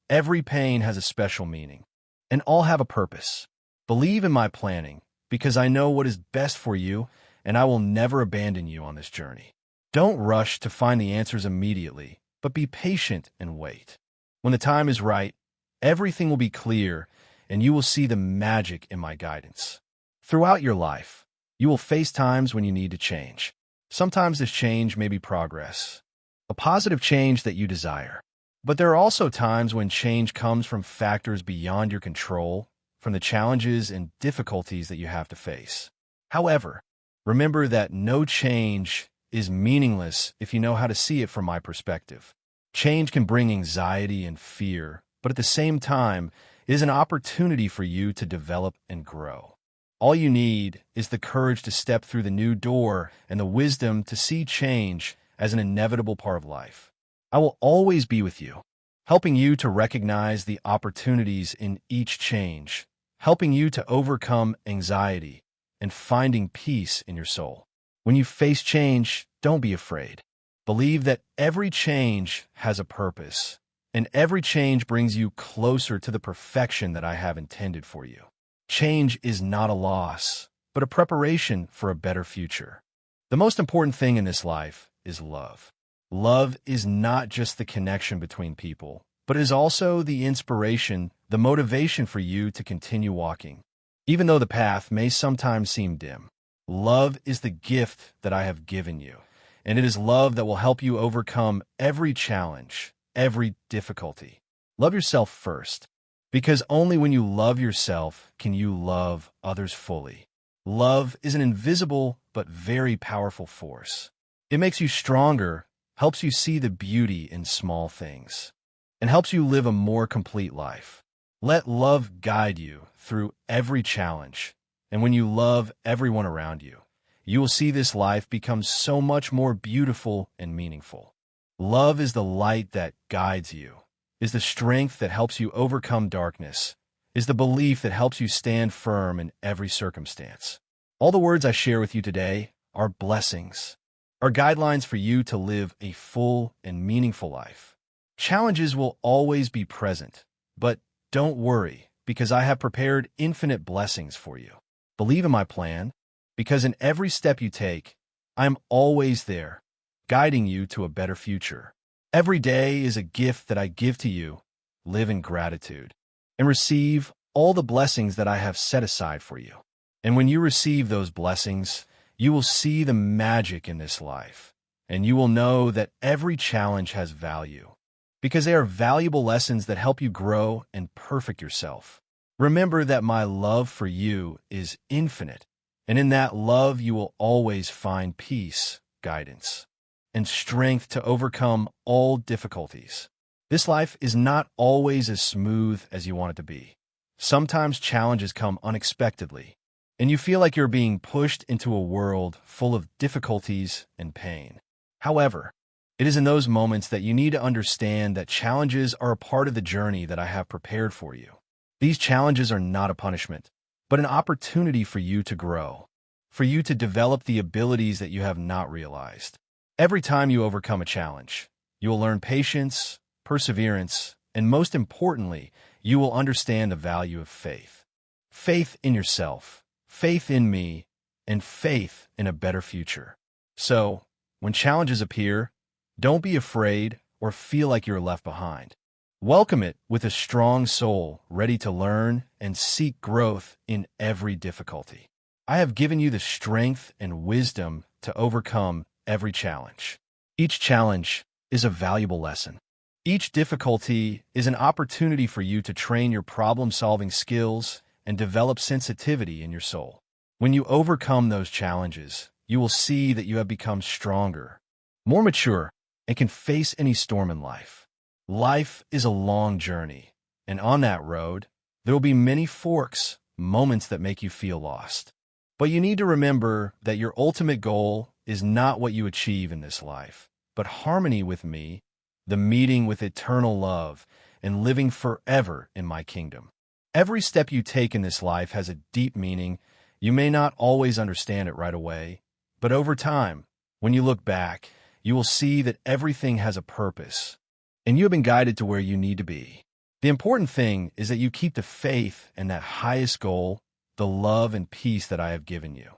every pain has a special meaning, and all have a purpose. Believe in my planning, because I know what is best for you, and I will never abandon you on this journey. Don't rush to find the answers immediately, but be patient and wait. When the time is right, everything will be clear, and you will see the magic in my guidance. Throughout your life, you will face times when you need to change. Sometimes this change may be progress, a positive change that you desire. But there are also times when change comes from factors beyond your control, from the challenges and difficulties that you have to face. However, remember that no change is meaningless if you know how to see it from my perspective. Change can bring anxiety and fear, but at the same time, it is an opportunity for you to develop and grow. All you need is the courage to step through the new door and the wisdom to see change as an inevitable part of life. I will always be with you, helping you to recognize the opportunities in each change, helping you to overcome anxiety, and finding peace in your soul. When you face change, don't be afraid. Believe that every change has a purpose, and every change brings you closer to the perfection that I have intended for you. Change is not a loss, but a preparation for a better future. The most important thing in this life is love. Love is not just the connection between people, but is also the inspiration, the motivation for you to continue walking. Even though the path may sometimes seem dim, love is the gift that I have given you, and it is love that will help you overcome every challenge, every difficulty. Love yourself first. Because only when you love yourself can you love others fully. Love is an invisible but very powerful force. It makes you stronger, helps you see the beauty in small things, and helps you live a more complete life. Let love guide you through every challenge, and when you love everyone around you, you will see this life become so much more beautiful and meaningful. Love is the light that guides you, is the strength that helps you overcome darkness, is the belief that helps you stand firm in every circumstance. All the words I share with you today are blessings, are guidelines for you to live a full and meaningful life. Challenges will always be present, but don't worry, because I have prepared infinite blessings for you. Believe in my plan, because in every step you take, I'm always there, guiding you to a better future. Every day is a gift that I give to you. Live in gratitude and receive all the blessings that I have set aside for you. And when you receive those blessings, you will see the magic in this life, and you will know that every challenge has value, because they are valuable lessons that help you grow and perfect yourself. Remember that my love for you is infinite, and in that love you will always find peace, guidance, and strength to overcome all difficulties. This life is not always as smooth as you want it to be. Sometimes challenges come unexpectedly, and you feel like you're being pushed into a world full of difficulties and pain. However, it is in those moments that you need to understand that challenges are a part of the journey that I have prepared for you. These challenges are not a punishment, but an opportunity for you to grow, for you to develop the abilities that you have not realized. Every time you overcome a challenge, you will learn patience, perseverance, and most importantly, you will understand the value of faith. Faith in yourself, faith in me, and faith in a better future. So, when challenges appear, don't be afraid or feel like you're left behind. Welcome it with a strong soul, ready to learn and seek growth in every difficulty. I have given you the strength and wisdom to overcome every challenge. Each challenge is a valuable lesson. Each difficulty is an opportunity for you to train your problem-solving skills and develop sensitivity in your soul. When you overcome those challenges, you will see that you have become stronger, more mature, and can face any storm in life. Life is a long journey, and on that road, there will be many forks, moments that make you feel lost. But you need to remember that your ultimate goal is not what you achieve in this life, but harmony with me, the meeting with eternal love, and living forever in my kingdom. Every step you take in this life has a deep meaning. You may not always understand it right away, but over time, when you look back, you will see that everything has a purpose, and you have been guided to where you need to be. The important thing is that you keep the faith in that highest goal, the love and peace that I have given you.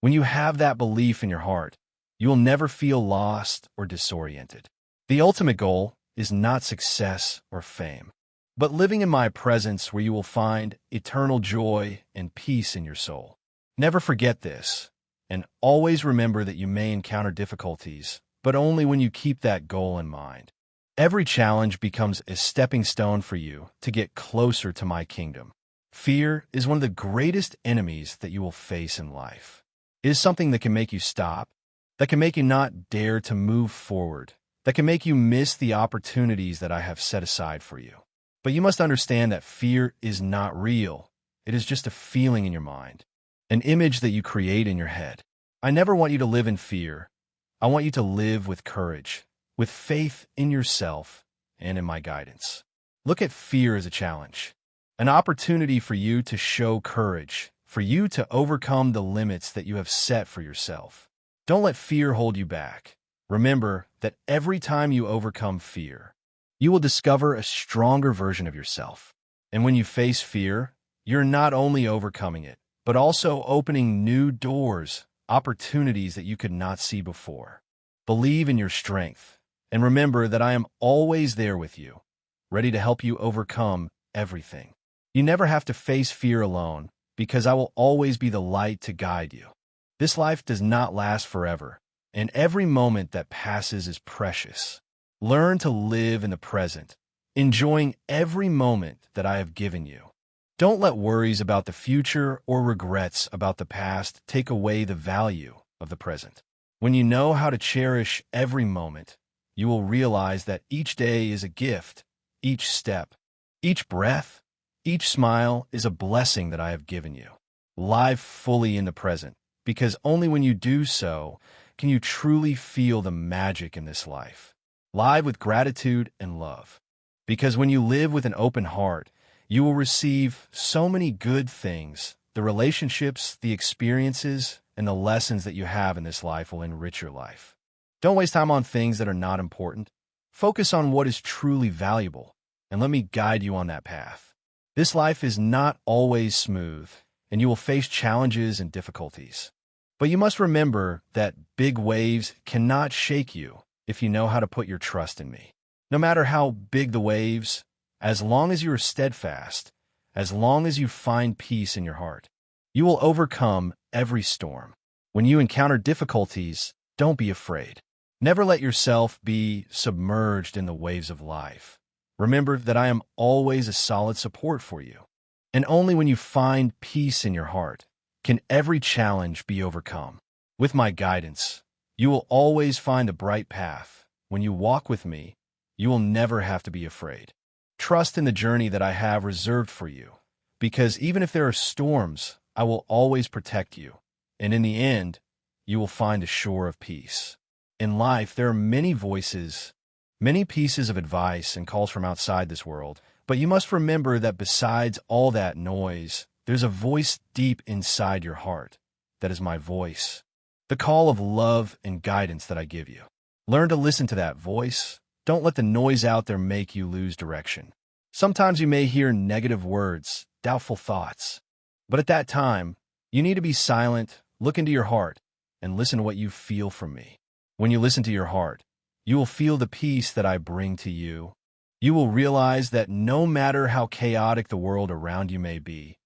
When you have that belief in your heart, you will never feel lost or disoriented. The ultimate goal is not success or fame, but living in my presence where you will find eternal joy and peace in your soul. Never forget this, and always remember that you may encounter difficulties, but only when you keep that goal in mind. Every challenge becomes a stepping stone for you to get closer to my kingdom. Fear is one of the greatest enemies that you will face in life. It is something that can make you stop, that can make you not dare to move forward, that can make you miss the opportunities that I have set aside for you. But you must understand that fear is not real. It is just a feeling in your mind, an image that you create in your head. I never want you to live in fear. I want you to live with courage, with faith in yourself and in my guidance. Look at fear as a challenge, an opportunity for you to show courage, for you to overcome the limits that you have set for yourself. Don't let fear hold you back. Remember that every time you overcome fear, you will discover a stronger version of yourself. And when you face fear, you're not only overcoming it, but also opening new doors, opportunities that you could not see before. Believe in your strength, and remember that I am always there with you, ready to help you overcome everything. You never have to face fear alone, because I will always be the light to guide you. This life does not last forever, and every moment that passes is precious. Learn to live in the present, enjoying every moment that I have given you. Don't let worries about the future or regrets about the past take away the value of the present. When you know how to cherish every moment, you will realize that each day is a gift, each step, each breath, each smile is a blessing that I have given you. Live fully in the present, because only when you do so can you truly feel the magic in this life. Live with gratitude and love, because when you live with an open heart, you will receive so many good things. The relationships, the experiences, and the lessons that you have in this life will enrich your life. Don't waste time on things that are not important. Focus on what is truly valuable, and let me guide you on that path. This life is not always smooth, and you will face challenges and difficulties. But you must remember that big waves cannot shake you if you know how to put your trust in me. No matter how big the waves, as long as you are steadfast, as long as you find peace in your heart, you will overcome every storm. When you encounter difficulties, don't be afraid. Never let yourself be submerged in the waves of life. Remember that I am always a solid support for you. And only when you find peace in your heart can every challenge be overcome. With my guidance, you will always find a bright path. When you walk with me, you will never have to be afraid. Trust in the journey that I have reserved for you, because even if there are storms, I will always protect you. And in the end, you will find a shore of peace. In life, there are many voices, many pieces of advice and calls from outside this world, but you must remember that besides all that noise, there's a voice deep inside your heart. That is my voice, the call of love and guidance that I give you. Learn to listen to that voice. Don't let the noise out there make you lose direction. Sometimes you may hear negative words, doubtful thoughts, but at that time, you need to be silent, look into your heart, and listen to what you feel from me. When you listen to your heart, you will feel the peace that I bring to you. You will realize that no matter how chaotic the world around you may be,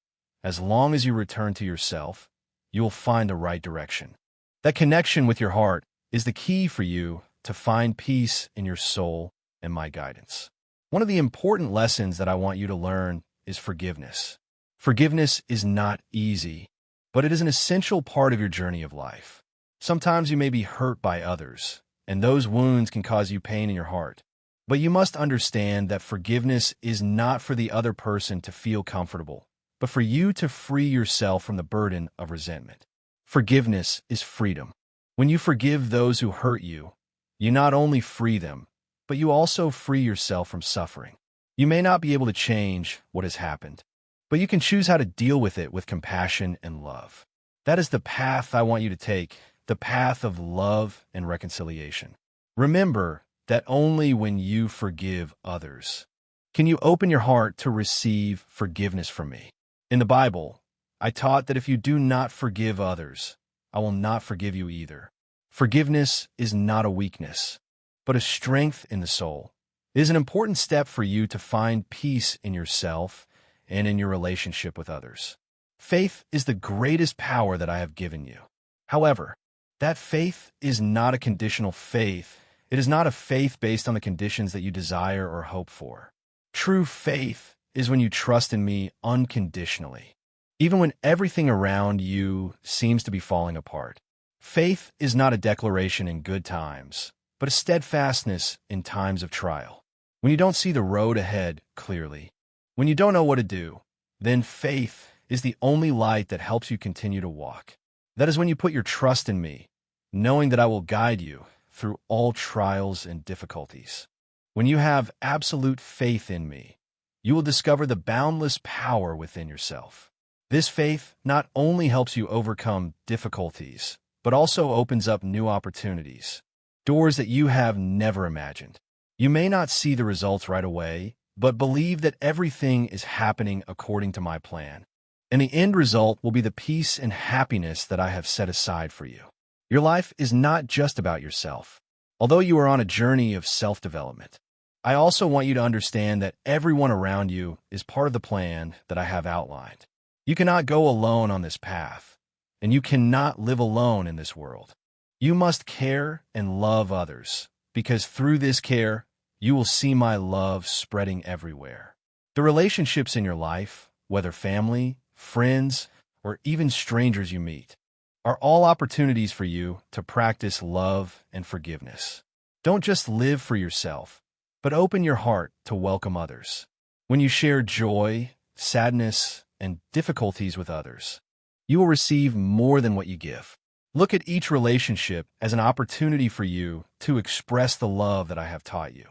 as long as you return to yourself, you will find the right direction. That connection with your heart is the key for you to find peace in your soul and my guidance. One of the important lessons that I want you to learn is forgiveness. Forgiveness is not easy, but it is an essential part of your journey of life. Sometimes you may be hurt by others, and those wounds can cause you pain in your heart. But you must understand that forgiveness is not for the other person to feel comfortable, but for you to free yourself from the burden of resentment. Forgiveness is freedom. When you forgive those who hurt you, you not only free them, but you also free yourself from suffering. You may not be able to change what has happened, but you can choose how to deal with it with compassion and love. That is the path I want you to take, the path of love and reconciliation. Remember that only when you forgive others can you open your heart to receive forgiveness from me. In the Bible, I taught that if you do not forgive others, I will not forgive you either. Forgiveness is not a weakness, but a strength in the soul. It is an important step for you to find peace in yourself and in your relationship with others. Faith is the greatest power that I have given you. However, that faith is not a conditional faith. It is not a faith based on the conditions that you desire or hope for. True faith is when you trust in me unconditionally, even when everything around you seems to be falling apart. Faith is not a declaration in good times, but a steadfastness in times of trial. When you don't see the road ahead clearly, when you don't know what to do, then faith is the only light that helps you continue to walk. That is when you put your trust in me, knowing that I will guide you through all trials and difficulties. When you have absolute faith in me, you will discover the boundless power within yourself. This faith not only helps you overcome difficulties, but also opens up new opportunities, doors that you have never imagined. You may not see the results right away, but believe that everything is happening according to my plan. And the end result will be the peace and happiness that I have set aside for you. Your life is not just about yourself. Although you are on a journey of self-development, I also want you to understand that everyone around you is part of the plan that I have outlined. You cannot go alone on this path, and you cannot live alone in this world. You must care and love others, because through this care, you will see my love spreading everywhere. The relationships in your life, whether family, friends, or even strangers you meet, are all opportunities for you to practice love and forgiveness. Don't just live for yourself, but open your heart to welcome others. When you share joy, sadness, and difficulties with others, you will receive more than what you give. Look at each relationship as an opportunity for you to express the love that I have taught you.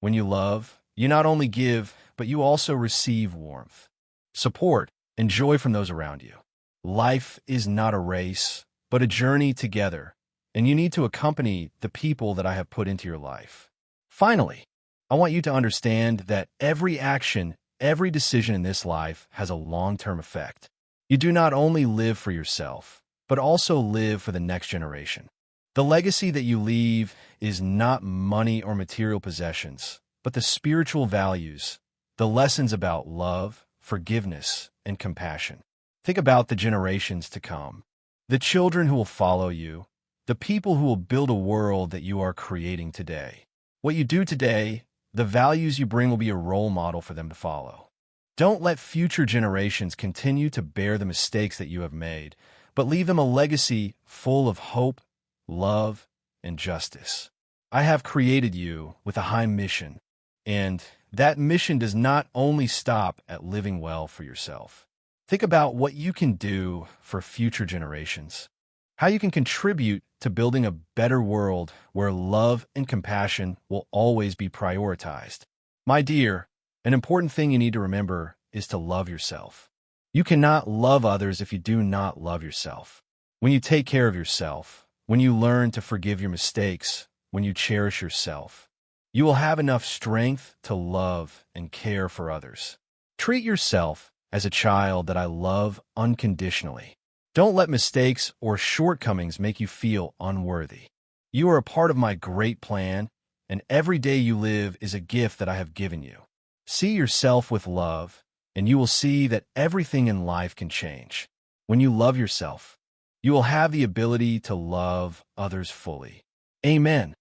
When you love, you not only give, but you also receive warmth, support, and joy from those around you. Life is not a race, but a journey together, and you need to accompany the people that I have put into your life. Finally, I want you to understand that every action, every decision in this life has a long-term effect. You do not only live for yourself, but also live for the next generation. The legacy that you leave is not money or material possessions, but the spiritual values, the lessons about love, forgiveness, and compassion. Think about the generations to come, the children who will follow you, the people who will build a world that you are creating today. What you do today, the values you bring will be a role model for them to follow. Don't let future generations continue to bear the mistakes that you have made, but leave them a legacy full of hope, love, and justice. I have created you with a high mission, and that mission does not only stop at living well for yourself. Think about what you can do for future generations, how you can contribute to building a better world where love and compassion will always be prioritized. My dear, an important thing you need to remember is to love yourself. You cannot love others if you do not love yourself. When you take care of yourself, when you learn to forgive your mistakes, when you cherish yourself, you will have enough strength to love and care for others. Treat yourself as a child that I love unconditionally. Don't let mistakes or shortcomings make you feel unworthy. You are a part of my great plan, and every day you live is a gift that I have given you. See yourself with love, and you will see that everything in life can change. When you love yourself, you will have the ability to love others fully. Amen.